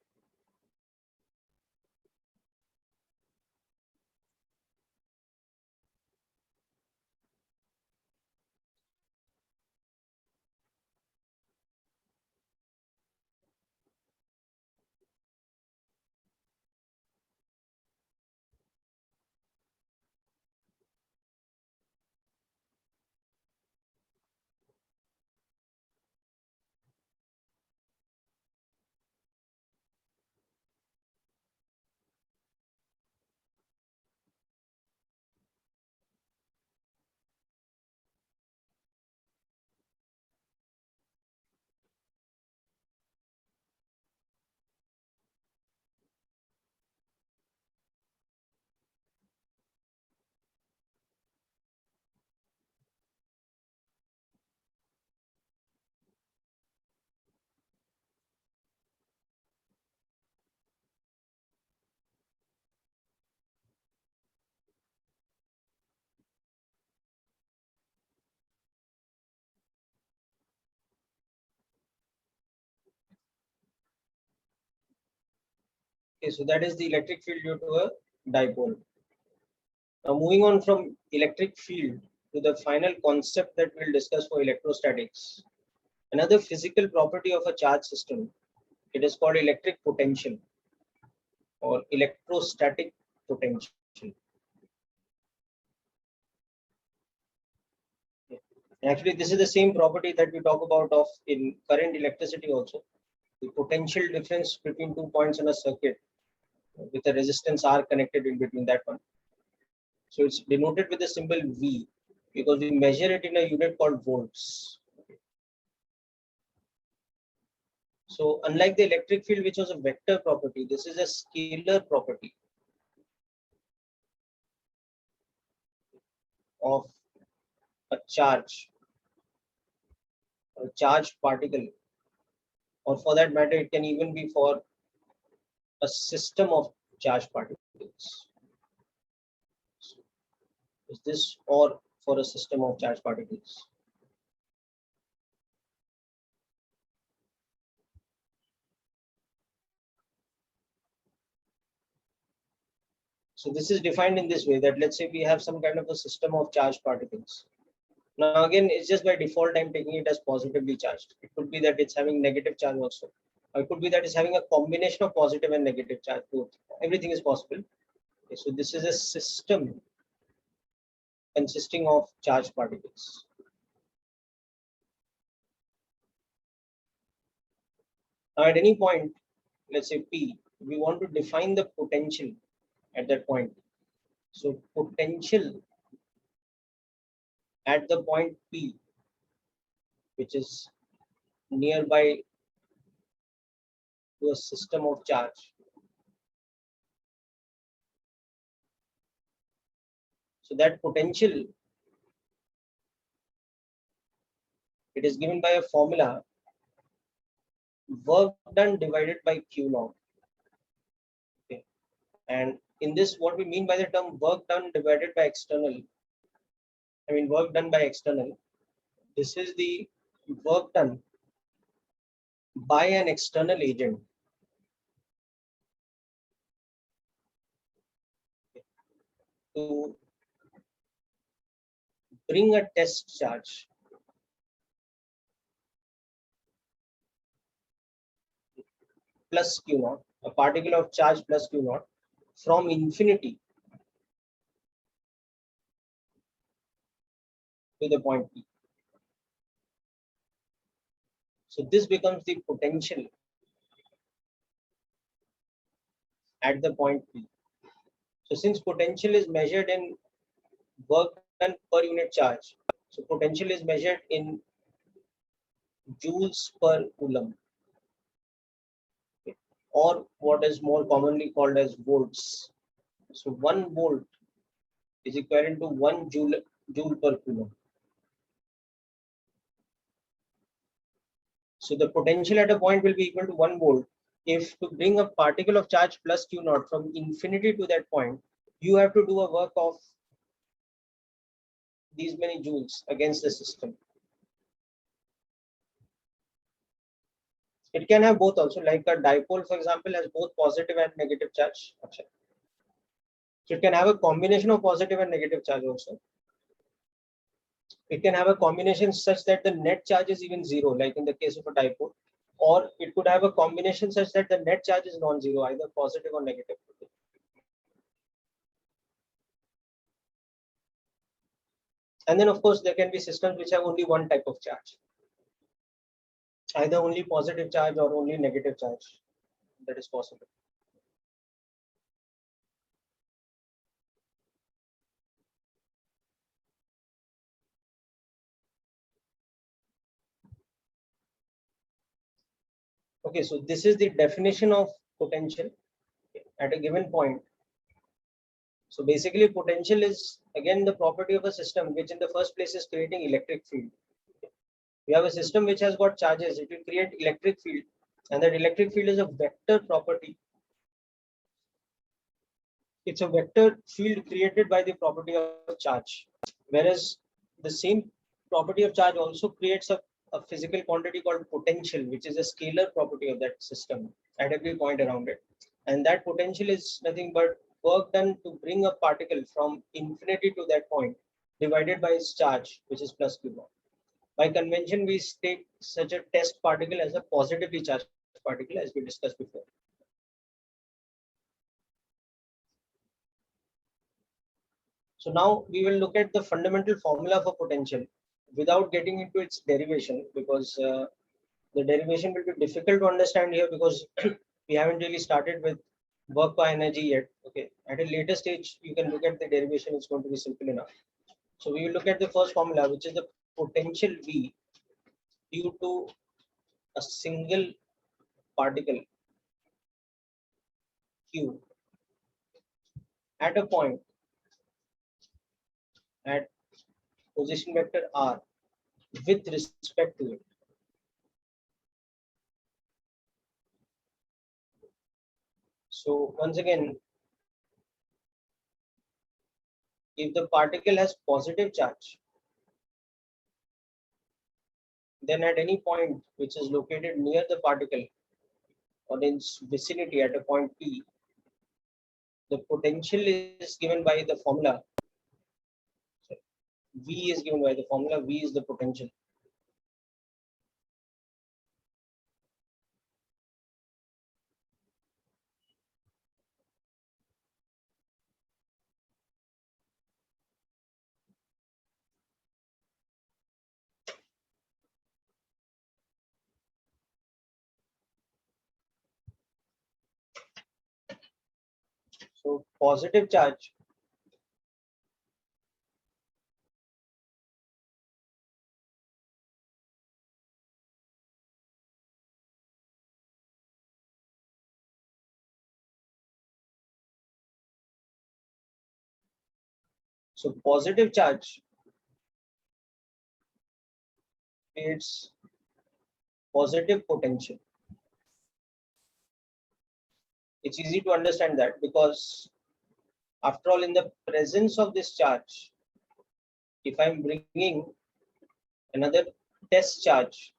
Okay, so that is the electric field due to a dipole. Now moving on from electric field to the final concept that we'll discuss for electrostatics. Another physical property of a charge system, it is called electric potential or electrostatic potential. Actually, this is the same property that we talk about of in current electricity also. The potential difference between 2 points in a circuit with a resistance R connected in between that one. So it's denoted with the symbol V because we measure it in a unit called volts. So unlike the electric field, which was a vector property, this is a scalar property of a charge, a charged particle, or for that matter, it can even be for a system of charged particles. Is this or for a system of charged particles? So this is defined in this way that let's say we have some kind of a system of charged particles. Now again, it's just by default I'm taking it as positively charged. It could be that it's having negative charge also. Or it could be that it's having a combination of positive and negative charge both. Everything is possible. Okay, so this is a system consisting of charged particles. Now at any point, let's say P, we want to define the potential at that point. So potential at the point P, which is nearby to a system of charge. So that potential, it is given by a formula, work done divided by Q naught. Okay. And in this, what we mean by the term work done divided by external, work done by external, this is the work done by an external agent. To bring a test charge plus Q naught, a particle of charge plus Q naught from infinity to the point P. So this becomes the potential at the point P. So since potential is measured in work done per unit charge, so potential is measured in joules per coulomb, okay, or what is more commonly called as volts. So 1 volt is equivalent to 1 joule per coulomb. So the potential at a point will be equal to 1 volt. If to bring a particle of charge plus Q naught from infinity to that point, you have to do a work of these many joules against the system. It can have both also, like a dipole, for example, has both positive and negative charge. So it can have a combination of positive and negative charge also. It can have a combination such that the net charge is even zero, like in the case of a dipole, or it could have a combination such that the net charge is non-zero, either positive or negative. And then of course there can be systems which have only one type of charge, either only positive charge or only negative charge. That is possible. Okay, so this is the definition of potential at a given point. So basically potential is again the property of a system which in the first place is creating electric field. We have a system which has got charges, it will create electric field, and that electric field is a vector property. It's a vector field created by the property of charge, whereas the same property of charge also creates a physical quantity called potential, which is a scalar property of that system at every point around it. And that potential is nothing but work done to bring a particle from infinity to that point divided by its charge, which is plus q naught. By convention, we take such a test particle as a positively charged particle, as we discussed before. So now we will look at the fundamental formula for potential without getting into its derivation, because the derivation will be difficult to understand here, because we haven't really started with work by energy yet. Okay, at a later stage you can look at the derivation, it's going to be simple enough. So we will look at the first formula, which is the potential V due to a single particle Q at a point at position vector r with respect to it. So once again, if the particle has positive charge, then at any point which is located near the particle or in its vicinity at a point P, the potential is given by the formula. V is given by the formula, V is the potential. So positive charge So positive charge creates positive potential. It's easy to understand that, because after all, in the presence of this charge, if I'm bringing another test charge,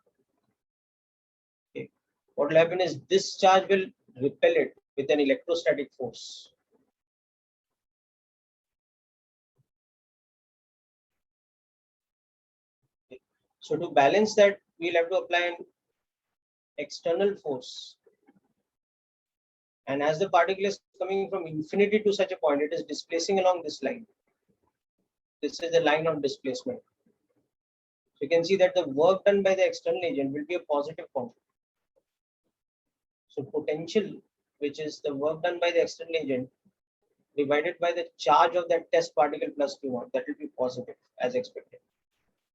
okay, what will happen is this charge will repel it with an electrostatic force. Okay. So to balance that, we'll have to apply an external force. And as the particle is coming from infinity to such a point, it is displacing along this line. This is the line of displacement. So you can see that the work done by the external agent will be a positive quantity. So potential, which is the work done by the external agent, divided by the charge of that test particle plus Q0, that will be positive as expected.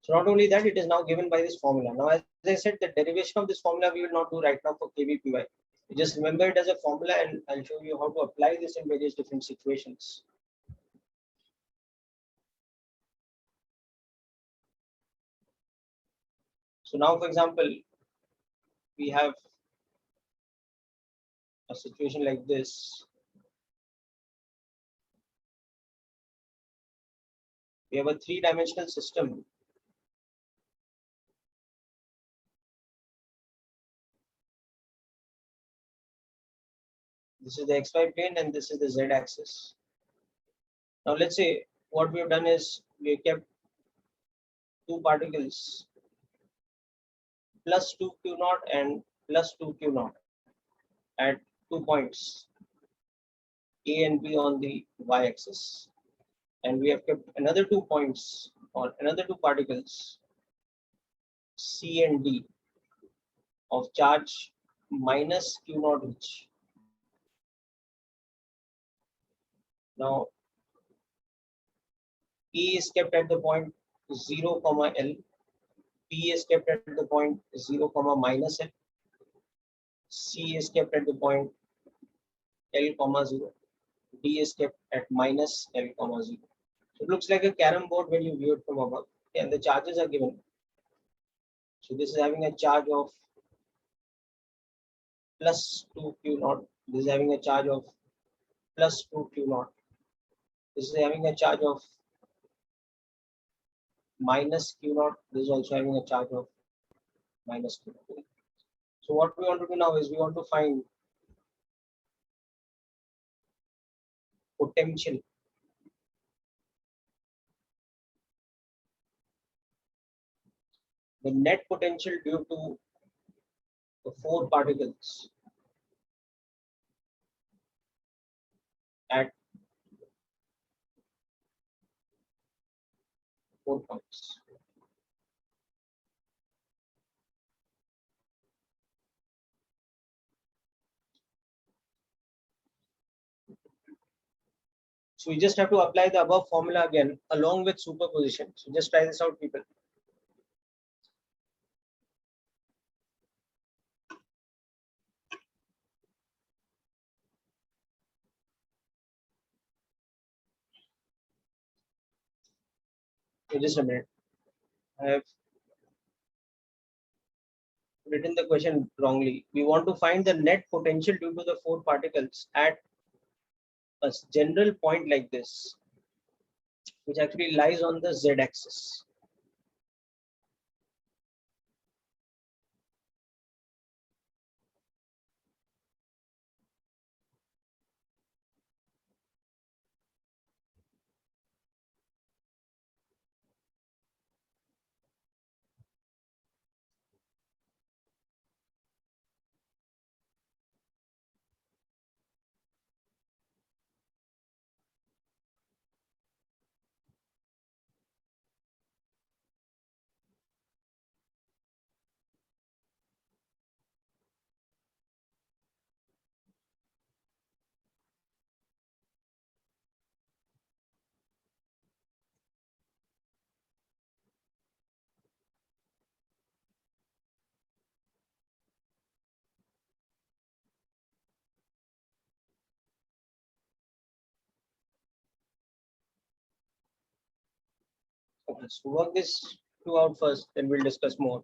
So not only that, it is now given by this formula. Now, as I said, the derivation of this formula we will not do right now for KVPY. You just remember it as a formula, and I'll show you how to apply this in various different situations. So now, for example, we have a situation like this. We have a three-dimensional system. This is the XY plane and this is the Z axis. Now let's say what we have done is we have kept two particles plus 2Q0 and plus 2Q0 at 2 points A and B on the Y axis. And we have kept another 2 points or another two particles C and D of charge minus Q0 each. Now E is kept at the point 0, L. P is kept at the point 0, minus L. C is kept at the point L, 0. D is kept at minus L, 0. So it looks like a carom board when you view it from above. And the charges are given. So this is having a charge of plus 2Q0. This is having a charge of plus 2Q0. This is having a charge of minus Q0. This is also having a charge of minus Q0. So what we want to do now is we want to find potential due to the four particles at 4 points. So we just have to apply the above formula again along with superposition. So just try this out, people. So just a minute. I have written the question wrongly. We want to find the net potential due to the four particles at a general point like this, which actually lies on the z-axis. Okay, so work this two out first, then we'll discuss more.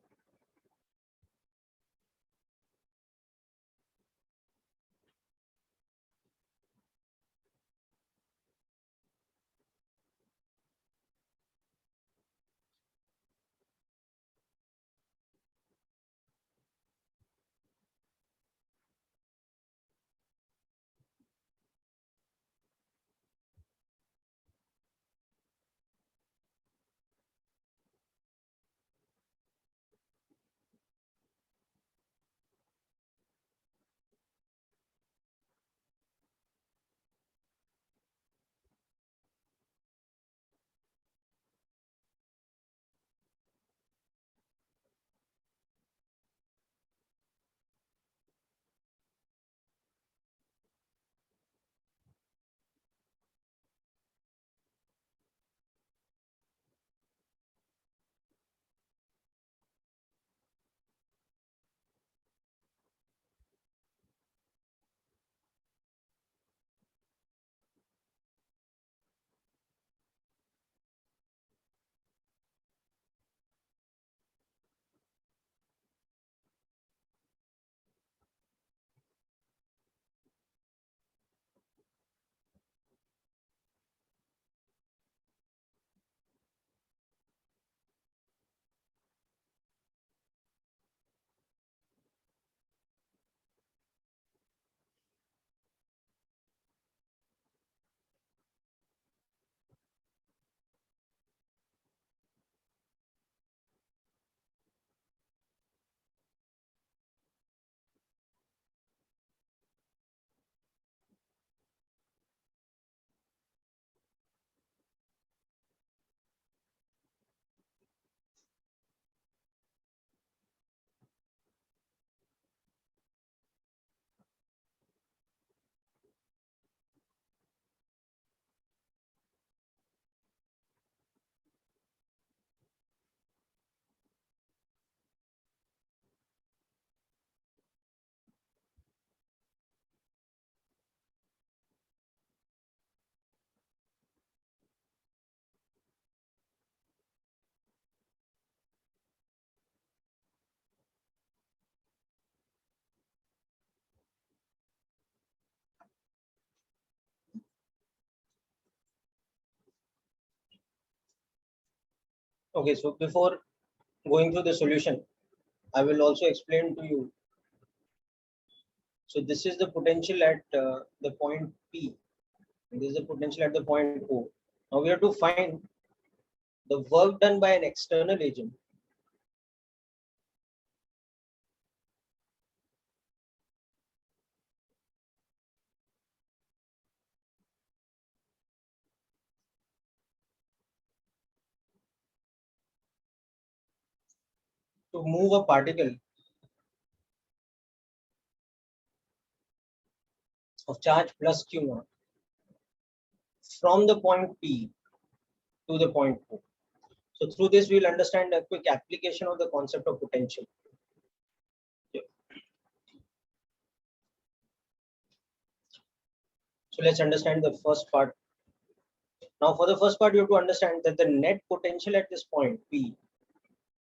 Okay, so before going through the solution, I will also explain to you. So this is the potential at the point P. This is the potential at the point O. Now we have to find the work done by an external agent to move a particle of charge plus Q naught from the point P to the point O. So through this, we will understand a quick application of the concept of potential. Yeah. So let's understand the first part. Now for the first part, you have to understand that the net potential at this point P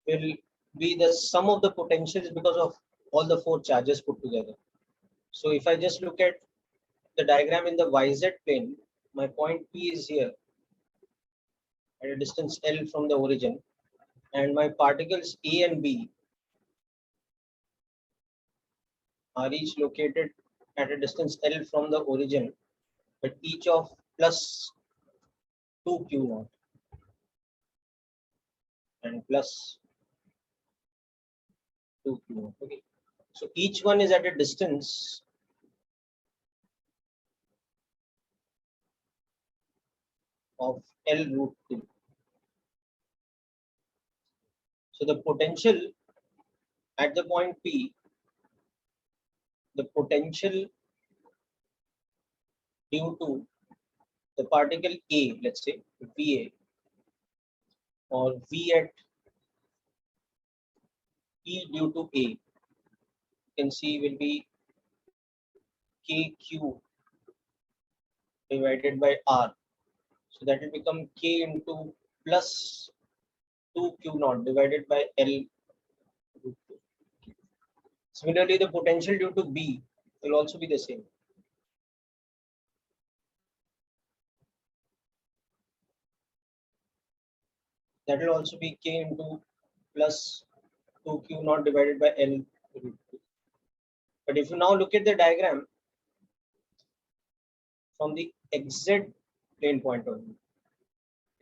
will be the sum of the potentials because of all the four charges put together. So if I just look at the diagram in the YZ plane, my point P is here at a distance L from the origin, and my particles A and B are each located at a distance L from the origin, but each of plus 2 Q naught and plus 2 Q naught. Okay. So each one is at a distance of L root 2. So the potential at the point P, the potential due to the particle A, let's say VA, or V at P due to A, you can see will be KQ divided by R. So that will become K into plus 2 Q naught divided by L root 2. Similarly, the potential due to B will also be the same. That will also be K into plus 2 Q naught divided by L root 2. But if you now look at the diagram from the XZ plane point of view,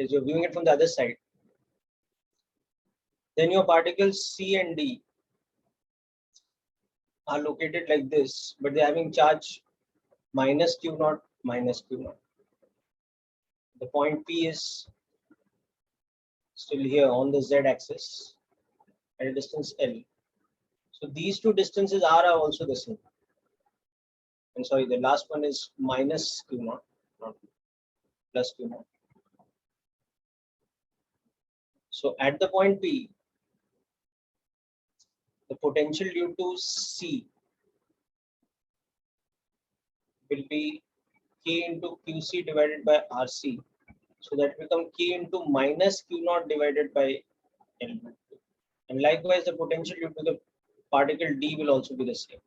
as you're viewing it from the other side, then your particles C and D are located like this, but they're having charge minus Q naught, minus Q naught. The point P is still here on the Z axis at a distance L. So these two distances R are also the same. And sorry, the last one is minus Q naught, not plus Q naught. So at the point P, the potential due to C will be K into QC divided by RC. So that will become K into minus Q naught divided by L. And likewise, the potential due to the particle D will also be the same.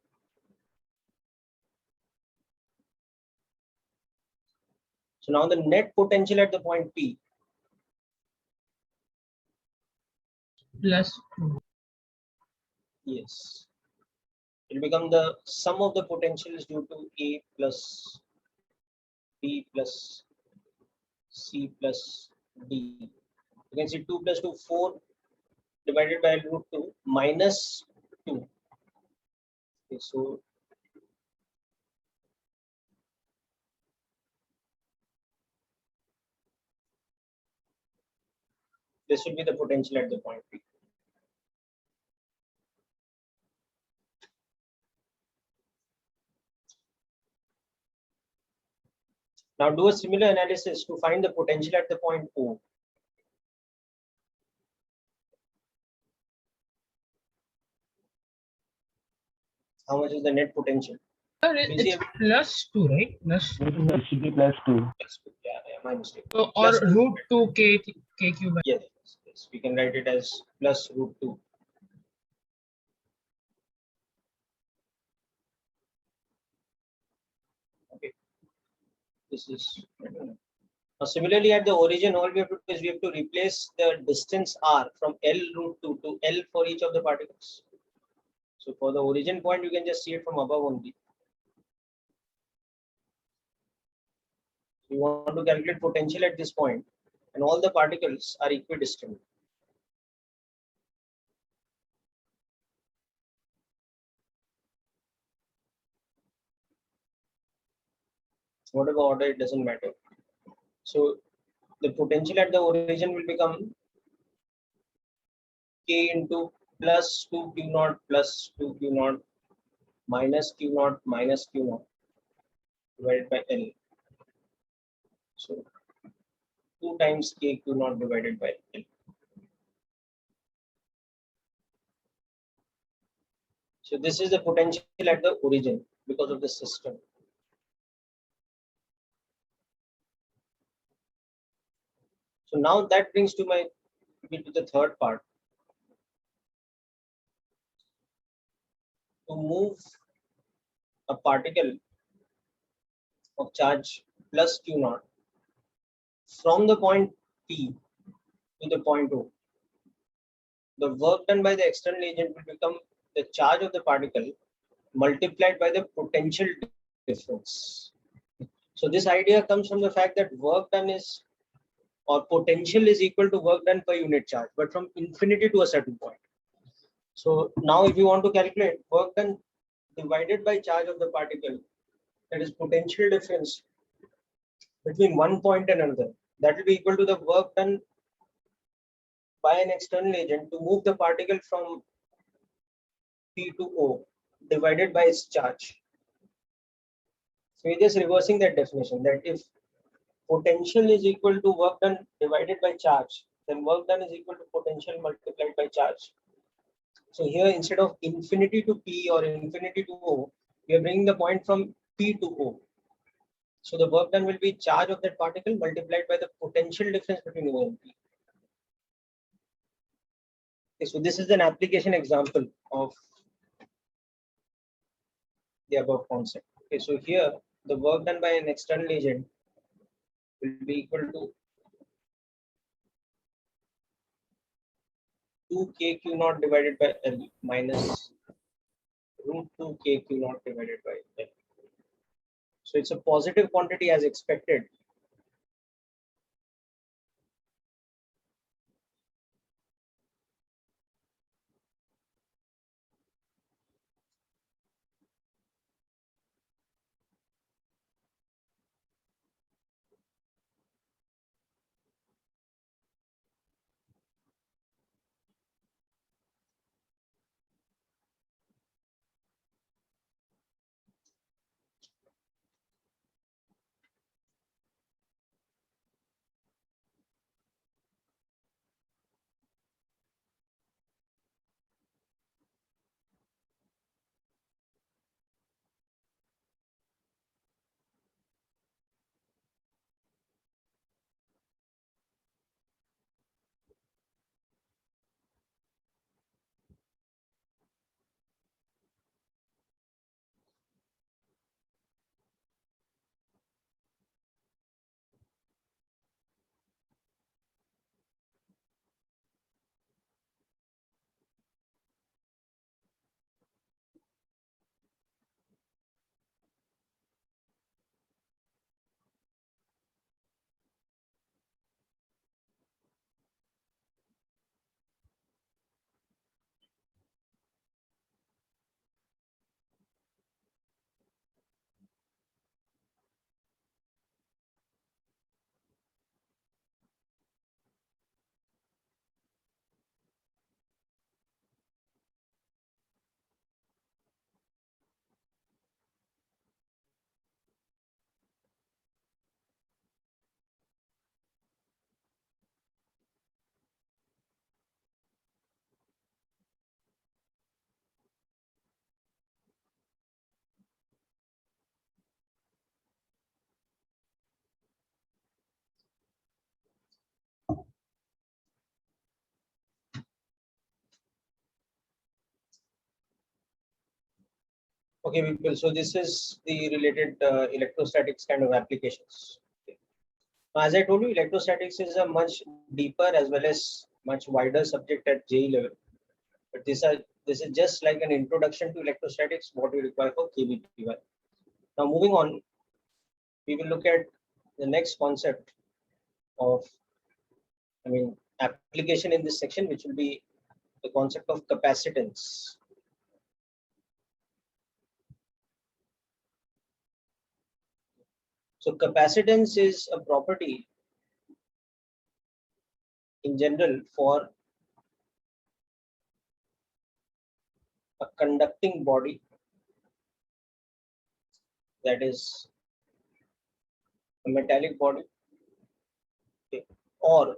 So now the net potential at the point P plus 2. Yes, it will become the sum of the potentials due to A plus B plus C plus D. You can see 2 plus 2, 4 divided by root 2 minus 2. Okay, so this will be the potential at the point P. Now do a similar analysis to find the potential at the point O. How much is the net potential? Sir, it's plus 2, right? Plus 2. It should be plus 2. Yeah, my mistake. So, or Plus 2. root 2 KQ by. Yes, yes, we can write it as plus root 2. Okay, this is. Now, similarly, at the origin, all we have to do is we have to replace the distance R from L root 2 to L for each of the particles. So for the origin point, you can just see it from above only. We want to calculate potential at this point, and all the particles are equidistant. Whatever order, it doesn't matter. So the potential at the origin will become K into plus 2 Q naught plus 2 Q naught minus Q naught minus Q naught divided by L. So 2 times K Q naught divided by L. So this is the potential at the origin because of the system. So now that brings to the third part. To move a particle of charge plus Q naught from the point P to the point O, the work done by the external agent will become the charge of the particle multiplied by the potential difference. So this idea comes from the fact that work done is, or potential is equal to work done per unit charge, but from infinity to a certain point. So now if you want to calculate work done divided by charge of the particle, that is potential difference between one point and another, that will be equal to the work done by an external agent to move the particle from P to O divided by its charge. So we're just reversing that definition, that if potential is equal to work done divided by charge, then work done is equal to potential multiplied by charge. So here, instead of infinity to P or infinity to O, we are bringing the point from P to O. So the work done will be charge of that particle multiplied by the potential difference between O and P. Okay, so this is an application example of the above concept. Okay, so here the work done by an external agent will be equal to 2 kq naught divided by L minus root 2 kq naught divided by L. So it's a positive quantity as expected. Okay, people. So this is the related electrostatics kind of applications. Okay. Now, as I told you, electrostatics is a much deeper as well as much wider subject at JEE level. But this is just like an introduction to electrostatics, what we require for KVPY. Now, moving on, we will look at the next concept of, application in this section, which will be the concept of capacitance. So capacitance is a property in general for a conducting body, that is a metallic body, okay, or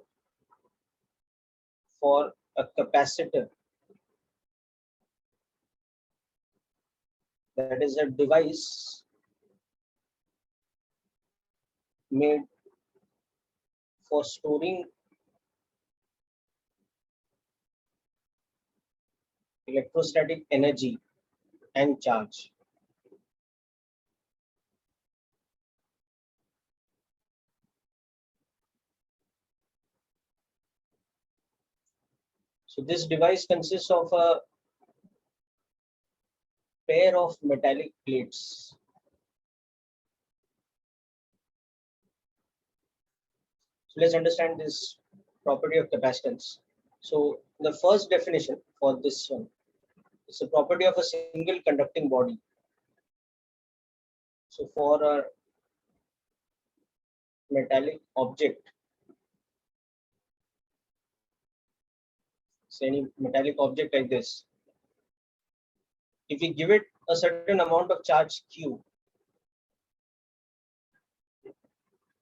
for a capacitor, that is a device made for storing electrostatic energy and charge. So this device consists of a pair of metallic plates. So let's understand this property of capacitance. So the first definition for this one is a property of a single conducting body. So for a metallic object, say any metallic object like this, if we give it a certain amount of charge Q,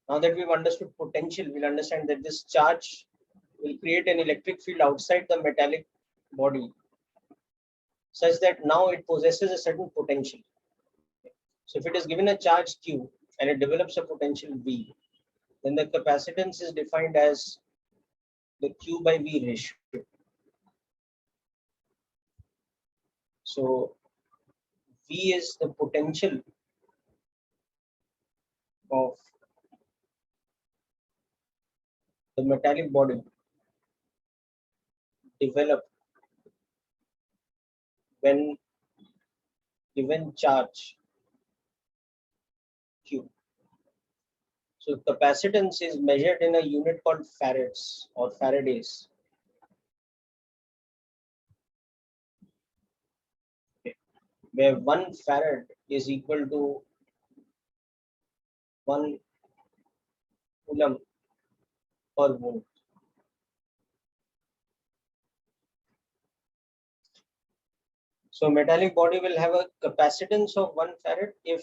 now that we've understood potential, we'll understand that this charge will create an electric field outside the metallic body, such that now it possesses a certain potential. So if it is given a charge Q and it develops a potential V, then the capacitance is defined as the Q by V ratio. So V is the potential of the metallic body developed when given charge Q. So capacitance is measured in a unit called farads or Faradays. Okay. Where 1 farad is equal to 1 coulomb per volt. So metallic body will have a capacitance of 1 farad if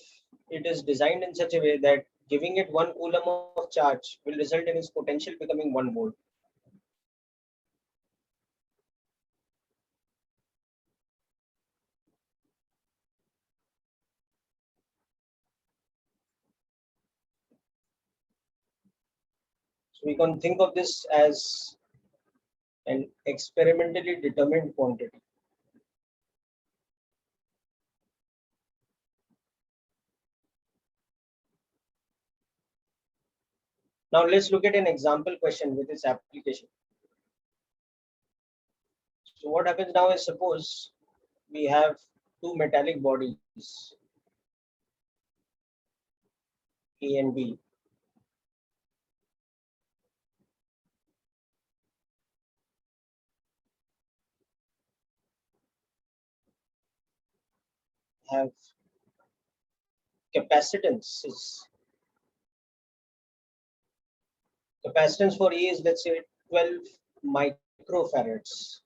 it is designed in such a way that giving it 1 coulomb of charge will result in its potential becoming 1 volt. So we can think of this as an experimentally determined quantity. Now let's look at an example question with its application. So what happens now is, suppose we have two metallic bodies, A and B. Have capacitances. Capacitance for A is, let's say, 12 microfarads.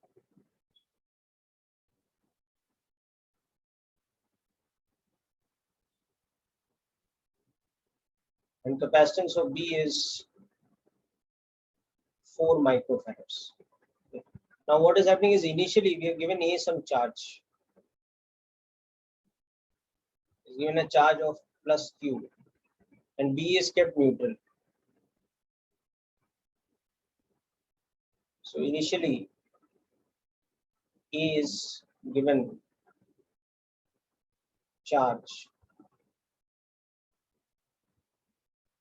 And capacitance of B is 4 microfarads. Okay. Now what is happening is, initially we have given A some charge. Is given a charge of plus Q, and B is kept neutral. So initially A is given charge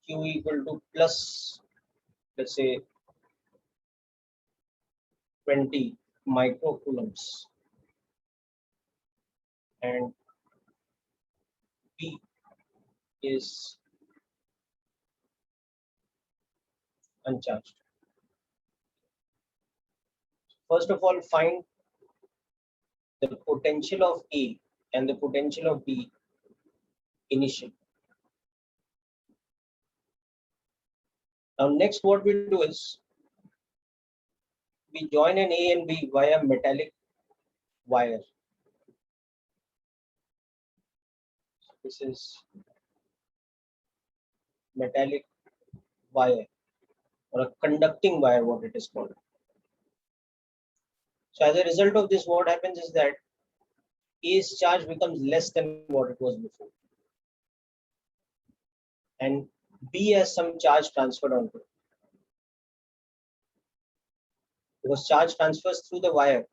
Q equal to plus, let's say, 20 microcoulombs, and B is uncharged. First of all, find the potential of A and the potential of B initial. Now next what we do is we join an A and B via metallic wire. This is metallic wire or a conducting wire, what it is called. So as a result of this, what happens is that A's charge becomes less than what it was before, and B has some charge transferred onto it. Because charge transfers through the wire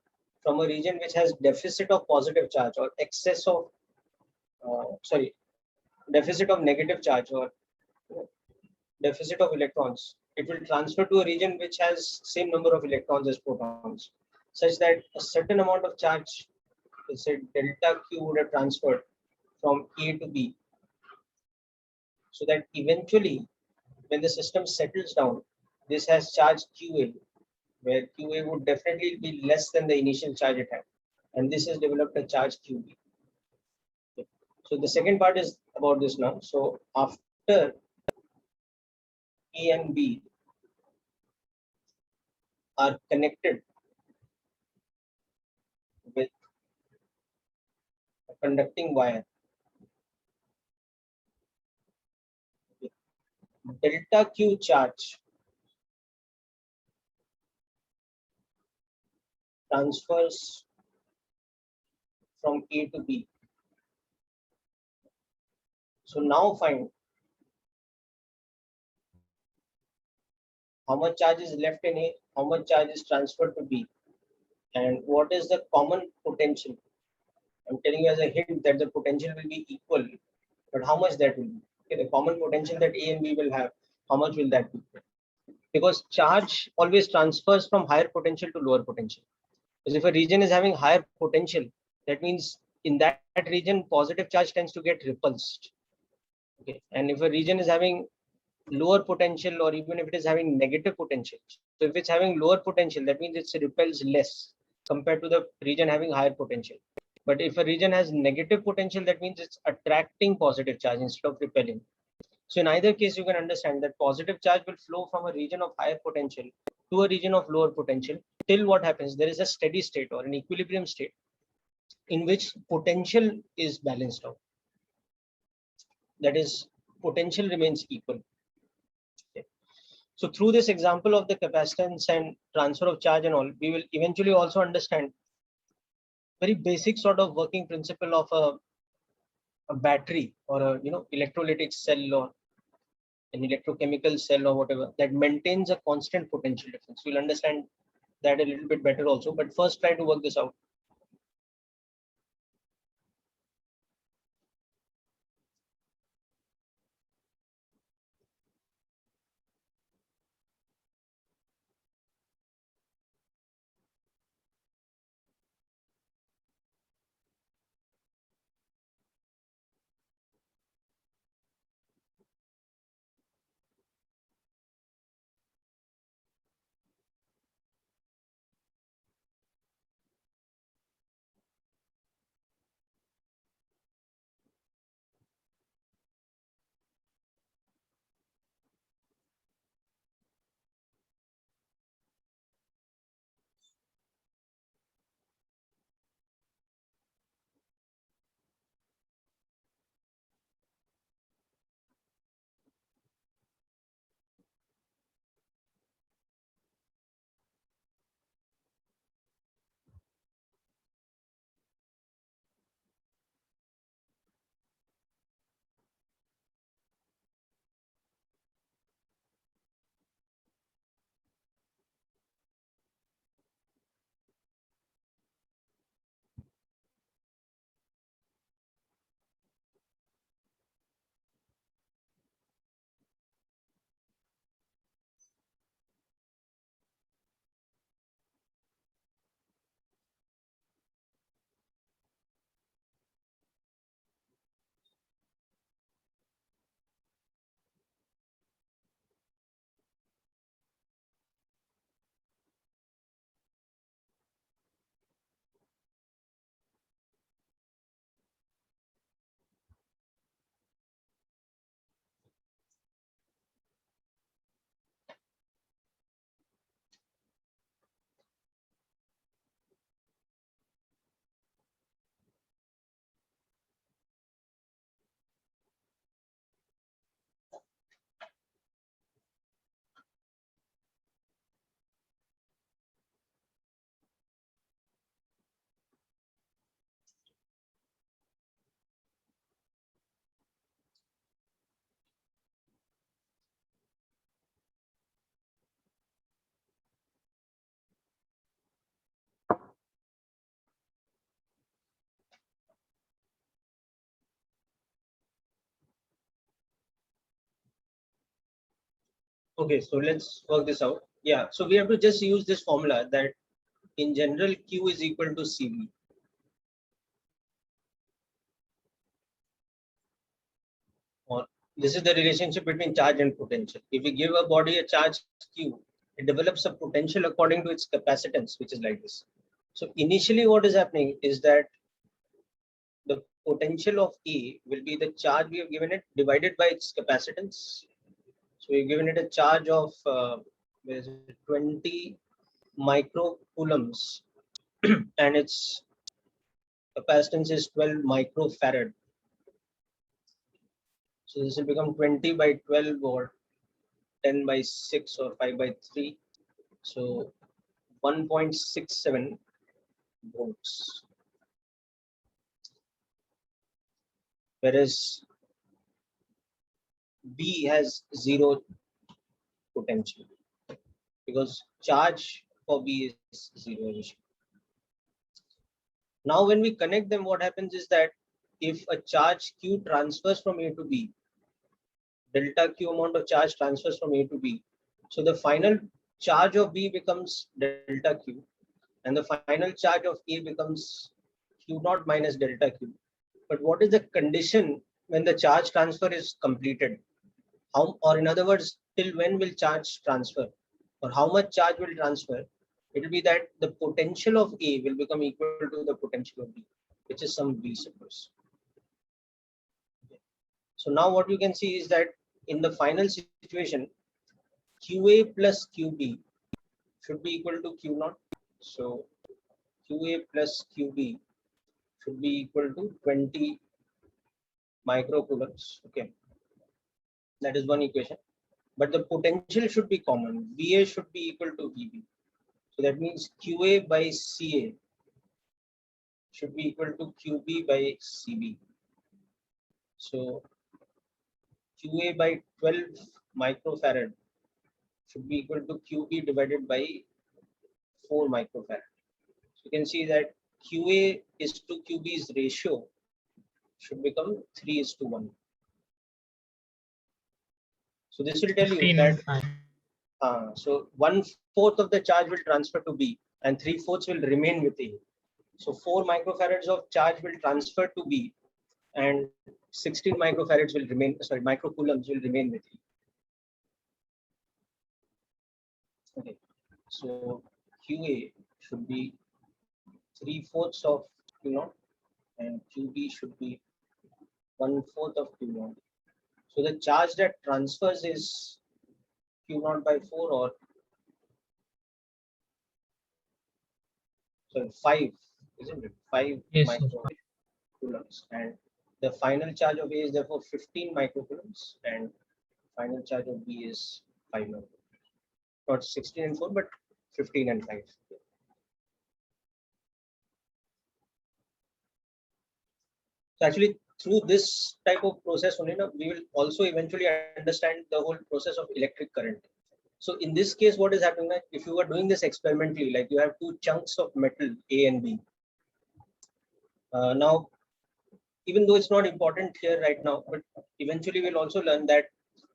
from a region which has deficit of positive charge or excess of deficit of negative charge or deficit of electrons. It will transfer to a region which has same number of electrons as protons, such that a certain amount of charge, let's say delta Q, would have transferred from A to B, so that eventually when the system settles down, this has charge QA, where QA would definitely be less than the initial charge it had, and this has developed a charge QB. So the second part is about this now. So after A and B are connected with a conducting wire, delta Q charge transfers from A to B. So now find how much charge is left in A, how much charge is transferred to B, and what is the common potential. I'm telling you as a hint that the potential will be equal, but how much that will be. Okay, the common potential that A and B will have, how much will that be? Because charge always transfers from higher potential to lower potential. Because if a region is having higher potential, that means in that region positive charge tends to get repulsed. Okay, and if a region is having lower potential, or even if it is having negative potential, so if it's having lower potential, that means it repels less compared to the region having higher potential. But if a region has negative potential, that means it's attracting positive charge instead of repelling. So in either case, you can understand that positive charge will flow from a region of higher potential to a region of lower potential till what happens, there is a steady state or an equilibrium state in which potential is balanced out. That is, potential remains equal. Okay. So through this example of the capacitance and transfer of charge and all, we will eventually also understand very basic sort of working principle of a battery or a electrolytic cell or an electrochemical cell or whatever that maintains a constant potential difference. We'll understand that a little bit better also, but first try to work this out. Okay, so let's work this out. Yeah, so we have to just use this formula that in general Q is equal to CV. Or this is the relationship between charge and potential. If we give a body a charge Q, it develops a potential according to its capacitance, which is like this. So initially what is happening is that the potential of A will be the charge we have given it divided by its capacitance. So we've given it a charge of 20 microcoulombs and its capacitance is 12 microfarad. So this will become 20 by 12 or 10 by 6 or 5 by 3. So 1.67 volts. Whereas B has zero potential because charge for B is zero emission. Now when we connect them, what happens is that if a charge Q transfers from A to B, delta Q amount of charge transfers from A to B. So the final charge of B becomes delta Q and the final charge of A becomes Q naught minus delta Q. But what is the condition when the charge transfer is completed? How, or in other words, till when will charge transfer or how much charge will transfer? It will be that the potential of A will become equal to the potential of B, which is some V suppose. So now what you can see is that in the final situation, QA plus QB should be equal to Q naught. So QA plus QB should be equal to 20 microcoulombs. Okay, that is one equation. But the potential should be common. VA should be equal to VB. So that means QA by CA should be equal to QB by CB. So QA by 12 microfarad should be equal to QB divided by 4 microfarad. So you can see that QA is to QB's ratio should become 3:1. So this will tell you 15 that and 5. so 1/4 of the charge will transfer to B and 3/4 will remain with A. So 4 microfarads of charge will transfer to B and 16 microfarads will remain, sorry, microcoulombs will remain with E. Okay, so QA should be 3/4 of Q naught and QB should be 1/4 of Q naught. So the charge that transfers is Q naught by 4 or so 5, isn't it? 5 Yes, sir. microcoulombs, and the final charge of A is therefore 15 microcoulombs and final charge of B is 5 microcoulombs. Not 16 and 4 but 15 and 5. So actually through this type of process only, we will also eventually understand the whole process of electric current. So in this case, what is happening, like if you are doing this experimentally, like you have two chunks of metal A and B. Now, even though it's not important here right now, but eventually we'll also learn that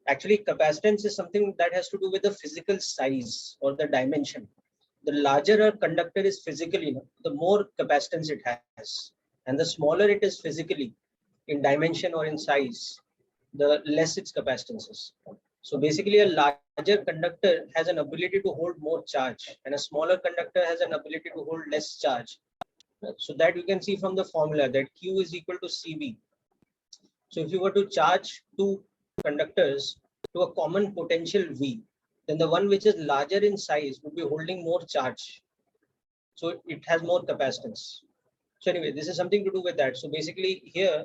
actually capacitance is something that has to do with the physical size or the dimension. The larger a conductor is physically, the more capacitance it has. And the smaller it is physically in dimension or in size, the less its capacitance is. So basically a larger conductor has an ability to hold more charge and a smaller conductor has an ability to hold less charge. So that you can see from the formula that Q is equal to CV. So if you were to charge two conductors to a common potential V, then the one which is larger in size would be holding more charge. So it has more capacitance. So anyway, this is something to do with that. So basically here,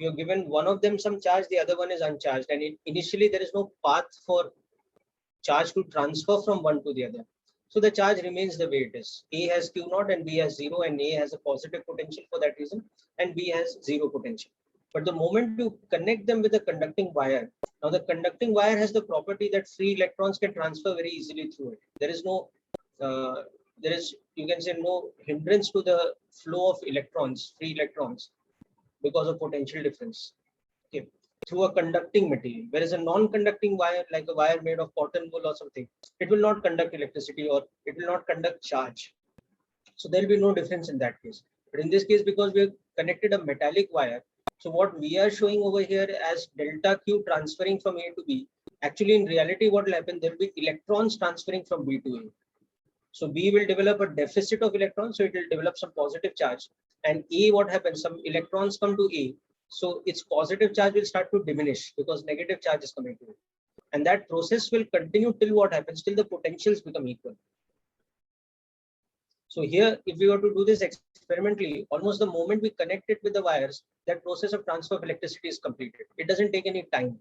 you're given one of them some charge, the other one is uncharged. And initially there is no path for charge to transfer from one to the other. So the charge remains the way it is. A has Q naught and B has 0 and A has a positive potential for that reason and B has 0 potential. But the moment you connect them with a conducting wire, now the conducting wire has the property that free electrons can transfer very easily through it. There is no, you can say no hindrance to the flow of electrons, free electrons, because of potential difference. Okay. through a conducting material, whereas a non-conducting wire, like a wire made of cotton wool or something, it will not conduct electricity or it will not conduct charge. So there will be no difference in that case. But in this case, because we have connected a metallic wire, so what we are showing over here as delta Q transferring from A to B, actually in reality what will happen, there will be electrons transferring from B to A. So B will develop a deficit of electrons, so it will develop some positive charge. And A, what happens, some electrons come to A, so its positive charge will start to diminish because negative charge is coming to it. And that process will continue till what happens, till the potentials become equal. So here, if we were to do this experimentally, almost the moment we connect it with the wires, that process of transfer of electricity is completed. It doesn't take any time.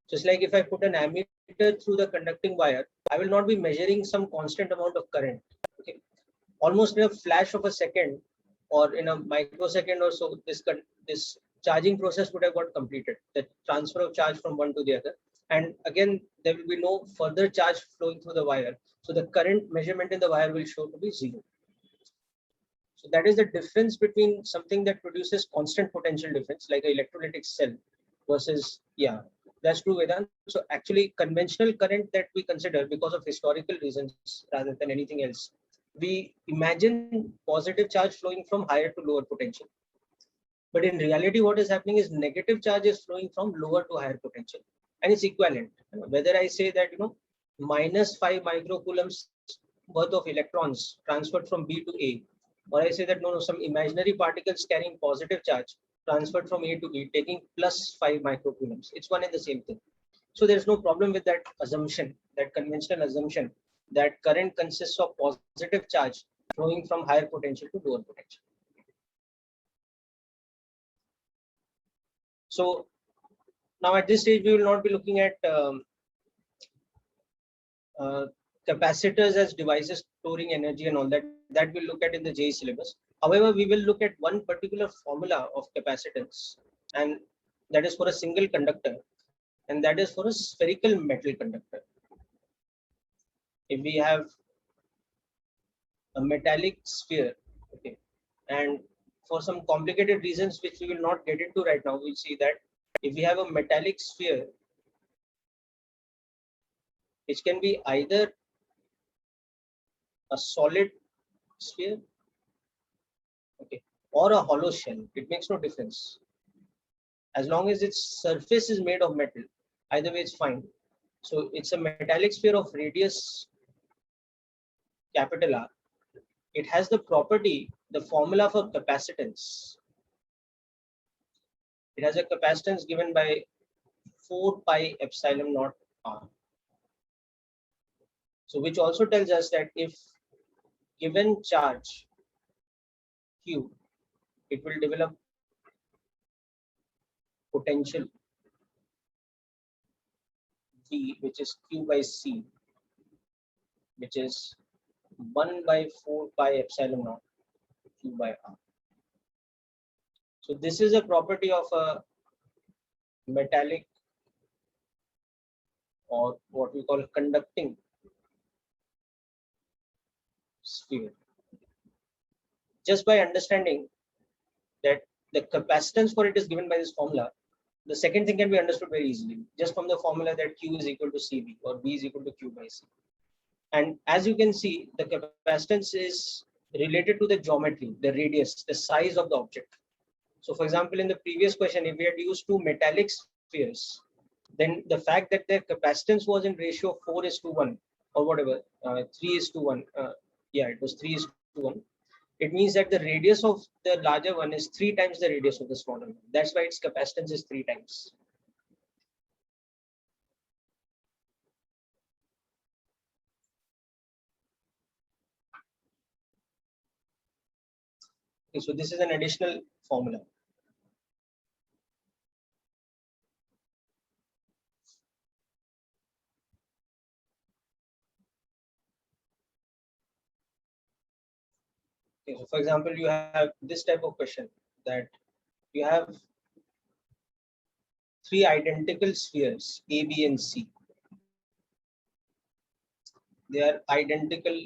Just like if I put an ammeter through the conducting wire, I will not be measuring some constant amount of current. Okay. Almost in a flash of a second or in a microsecond or so, this charging process would have got completed, the transfer of charge from one to the other. And again, there will be no further charge flowing through the wire. So the current measurement in the wire will show to be zero. So that is the difference between something that produces constant potential difference, like an electrolytic cell, versus, yeah, that's true, Vedant. So actually, conventional current that we consider because of historical reasons rather than anything else, we imagine positive charge flowing from higher to lower potential. But in reality, what is happening is negative charge is flowing from lower to higher potential, and it's equivalent. Whether I say that minus 5 microcoulombs worth of electrons transferred from B to A, or I say that no, some imaginary particles carrying positive charge transferred from A to B taking plus 5 microcoulombs, it's one and the same thing. So there's no problem with that assumption, that conventional assumption that current consists of positive charge flowing from higher potential to lower potential. So now at this stage, we will not be looking at capacitors as devices storing energy and all that. That we'll look at in the JEE syllabus. However, we will look at one particular formula of capacitance, and that is for a single conductor, and that is for a spherical metal conductor. If we have a metallic sphere, okay, and for some complicated reasons which we will not get into right now, we'll see that if we have a metallic sphere, which can be either a solid sphere, okay, or a hollow shell, it makes no difference. As long as its surface is made of metal, either way it's fine. So it's a metallic sphere of radius capital R. It has the property, the formula for capacitance. It has a capacitance given by 4 pi epsilon naught R. So which also tells us that if given charge Q, it will develop potential V, which is Q by C, which is 1 by 4 pi epsilon naught Q by R. So this is a property of a metallic, or what we call conducting sphere. Just by understanding that the capacitance for it is given by this formula, the second thing can be understood very easily, just from the formula that Q is equal to CV or V is equal to Q by C. And as you can see, the capacitance is related to the geometry, the radius, the size of the object. So for example, in the previous question, if we had used two metallic spheres, then the fact that their capacitance was in ratio of 4:1 or whatever, 3:1, yeah, it was 3:1. It means that the radius of the larger one is 3 times the radius of the smaller one. That's why its capacitance is 3 times. Okay, so this is an additional formula. Okay, so for example, you have this type of question, that you have 3 identical spheres, A, B, and C. They are identical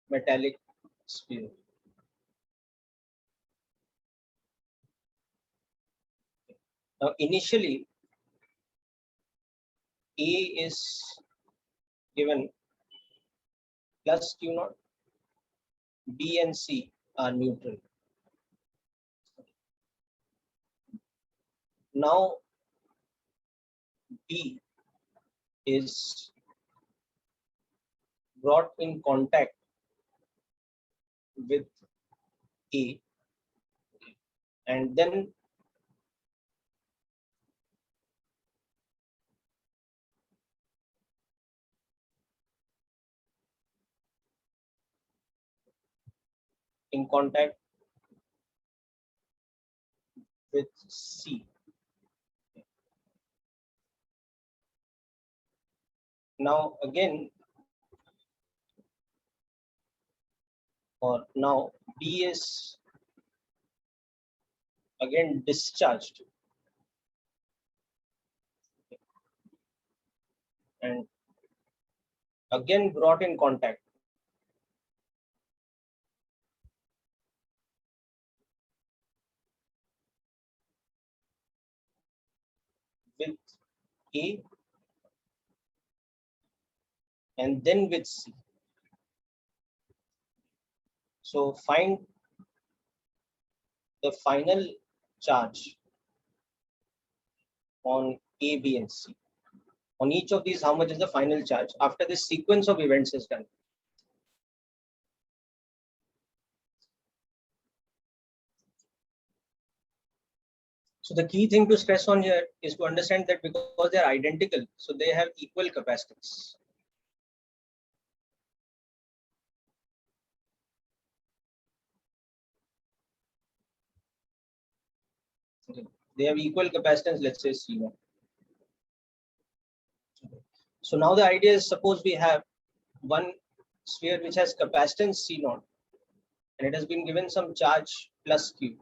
metallic sphere. Now initially A is given plus Q naught, B and C are neutral. Now B is brought in contact with A, and then in contact with C. Now again, or now B is again discharged and again brought in contact with A and then with C. So find the final charge on A, B, and C. On each of these, how much is the final charge after this sequence of events is done? So the key thing to stress on here is to understand that because they are identical, so they have equal capacitance. Okay. They have equal capacitance, let's say C1. Okay. So now the idea is, suppose we have one sphere which has capacitance C0 and it has been given some charge plus Q.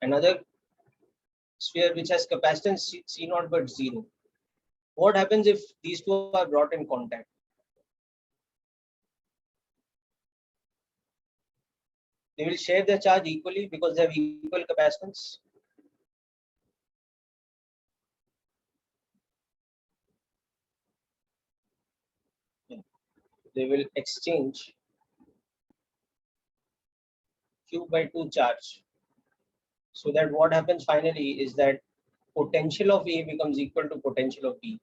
Another sphere which has capacitance C0 but 0. What happens if these two are brought in contact? They will share their charge equally because they have equal capacitance. They will exchange Q by 2 charge. So that what happens finally is that potential of A becomes equal to potential of B,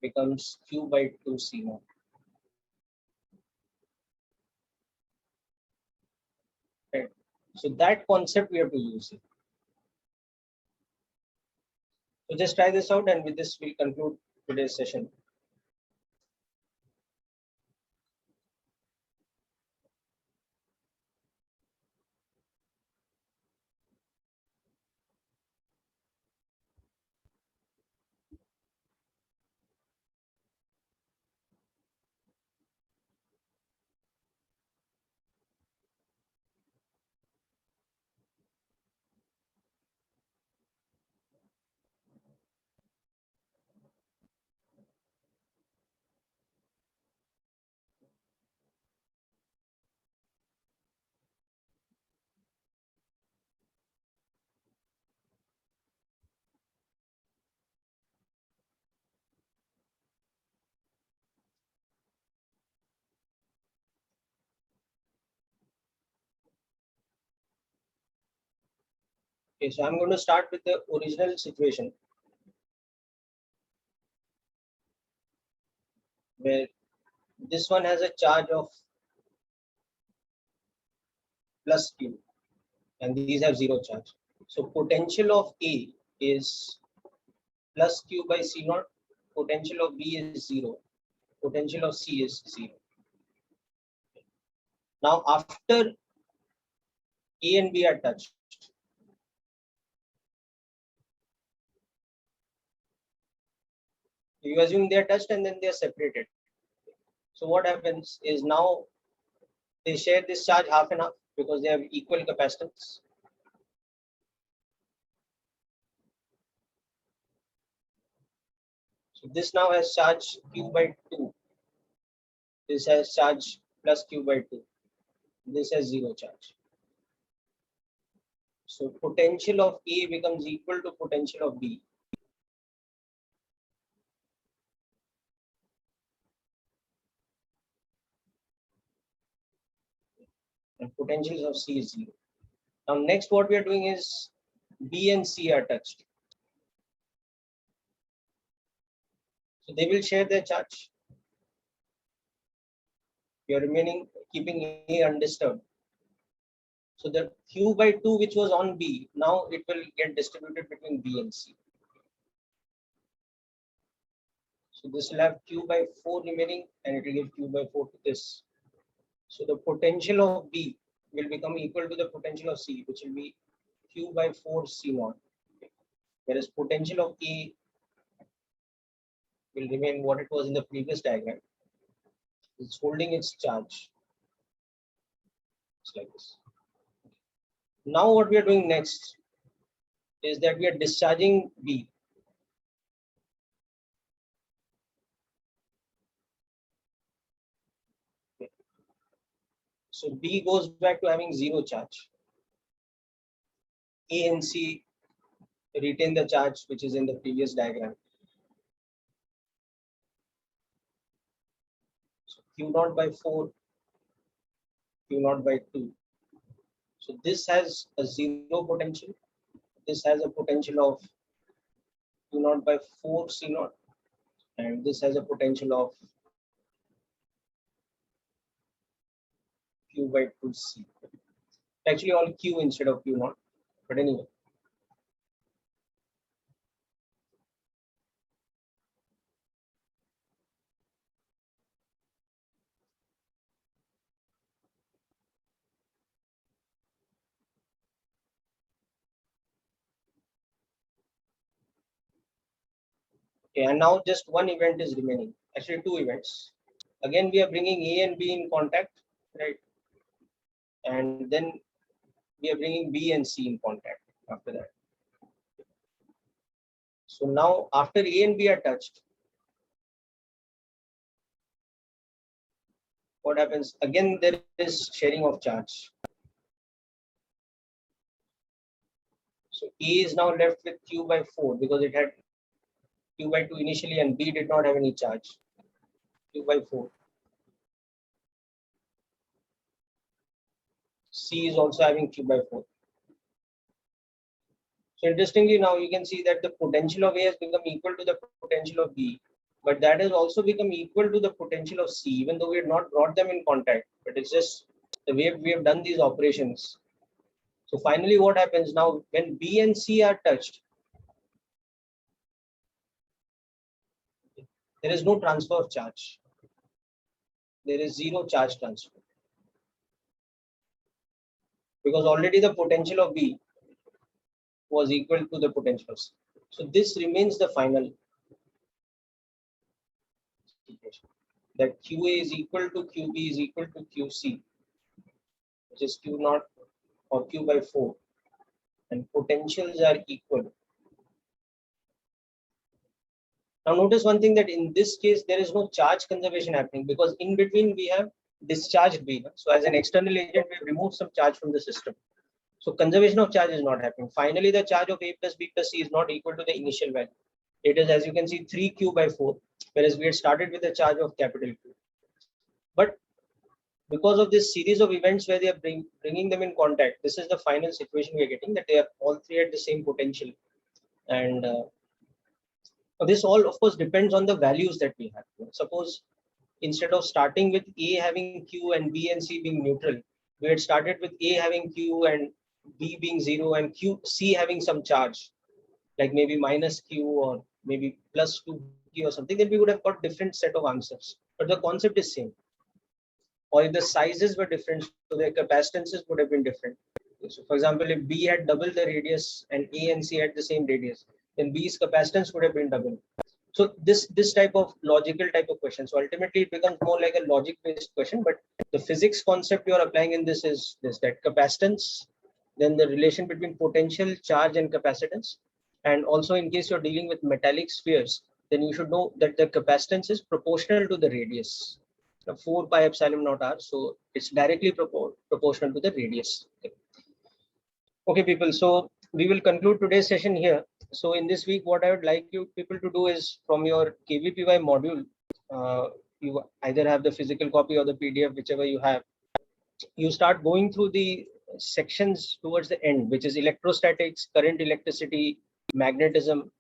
becomes Q by 2 C0. Right. So that concept we have to use it. So just try this out, and with this we'll conclude today's session. Okay, so I'm going to start with the original situation where this one has a charge of plus Q and these have 0 charge. So potential of A is plus Q by C0, potential of B is 0, potential of C is 0. Now after A and B are touched, you assume they are touched and then they are separated. So what happens is now they share this charge half and half because they have equal capacitance. So this now has charge Q by 2. This has charge plus Q by 2. This has 0 charge. So potential of A becomes equal to potential of B. And potentials of C is 0. Now next what we are doing is B and C are touched. So they will share their charge. You are remaining keeping A undisturbed. So the Q by 2 which was on B, now it will get distributed between B and C. So this will have Q by 4 remaining and it will give Q by 4 to this. So the potential of B will become equal to the potential of C, which will be Q by 4 C naught. Whereas potential of A will remain what it was in the previous diagram. It's holding its charge. It's like this. Now what we are doing next is that we are discharging B. So B goes back to having 0 charge. A and C retain the charge which is in the previous diagram. So Q naught by 4, Q naught by 2. So this has a 0 potential. This has a potential of Q naught by 4 C naught. And this has a potential of Q by 2 C. Actually all Q instead of Q naught. But anyway. Okay, and now just one event is remaining. Actually, 2 events. Again, we are bringing A and B in contact, right? And then we are bringing B and C in contact after that. So now, after A and B are touched, what happens? Again, there is sharing of charge. So A is now left with Q by 4 because it had Q by 2 initially and B did not have any charge. Q by 4. C is also having Q by 4. So interestingly, now you can see that the potential of A has become equal to the potential of B, but that has also become equal to the potential of C, even though we have not brought them in contact, but it's just the way we have done these operations. So finally, what happens now when B and C are touched? There is no transfer of charge. There is 0 charge transfer because already the potential of B was equal to the potential of C. So this remains the final equation, that QA is equal to QB is equal to QC, which is Q naught or Q by 4, and potentials are equal. Now notice one thing, that in this case there is no charge conservation happening because in between we have discharged B. So as an external agent we have removed some charge from the system. So conservation of charge is not happening. Finally the charge of A plus B plus C is not equal to the initial value. It is, as you can see, 3Q by 4, whereas we had started with a charge of capital Q. But because of this series of events where they are bringing them in contact, this is the final situation we are getting, that they are all three at the same potential. And this all of course depends on the values that we have. Suppose instead of starting with A having Q and B and C being neutral, we had started with A having Q and B being 0 and C having some charge, like maybe minus Q or maybe plus 2Q or something, then we would have got different set of answers. But the concept is same. Or if the sizes were different, so their capacitances would have been different. So for example, if B had double the radius and A and C had the same radius, then B's capacitance would have been double. So this type of logical type of question. So ultimately it becomes more like a logic based question, but the physics concept you are applying in this is this, that capacitance, then the relation between potential, charge and capacitance. And also in case you're dealing with metallic spheres, then you should know that the capacitance is proportional to the radius. 4 pi epsilon naught r, so it's directly proportional to the radius. Okay. Okay, people. So we will conclude today's session here. So in this week, what I would like you people to do is from your KVPY module, you either have the physical copy or the PDF, whichever you have. You start going through the sections towards the end, which is electrostatics, current electricity, magnetism.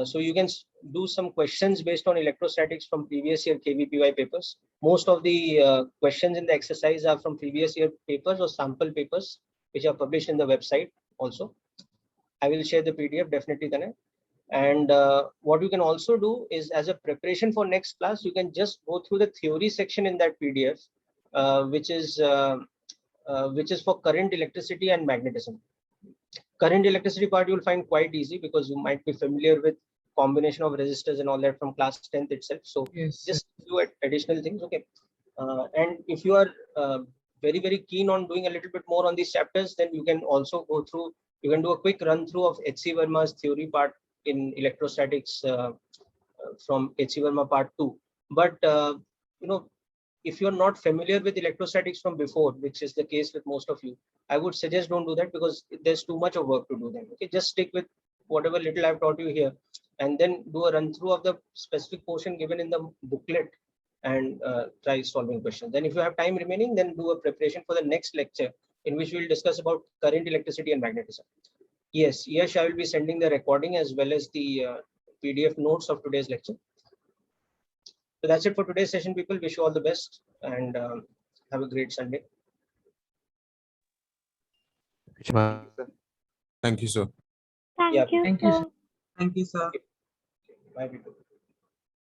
So you can do some questions based on electrostatics from previous year KVPY papers. Most of the questions in the exercise are from previous year papers or sample papers, which are published in the website also. I will share the PDF definitely then. And what you can also do is, as a preparation for next class, you can just go through the theory section in that PDF, which is for current electricity and magnetism. Current electricity part you will find quite easy because you might be familiar with combination of resistors and all that from class 10th itself. So Yes, just do additional things. Okay. And if you are very keen on doing a little bit more on these chapters, then you can also go through, you can do a quick run through of H.C. Verma's theory part in electrostatics from H.C. Verma part 2. But you know, if you're not familiar with electrostatics from before, which is the case with most of you, I would suggest don't do that because there's too much of work to do then. Okay, just stick with whatever little I've taught you here, and then do a run through of the specific portion given in the booklet and try solving questions. Then if you have time remaining, then do a preparation for the next lecture in which we'll discuss about current electricity and magnetism. Yes, I will be sending the recording as well as the PDF notes of today's lecture. So that's it for today's session, people. Wish you all the best and have a great Sunday. Thank you, sir. Thank Yeah. you, thank you, sir. sir. Thank you, sir. Bye, people.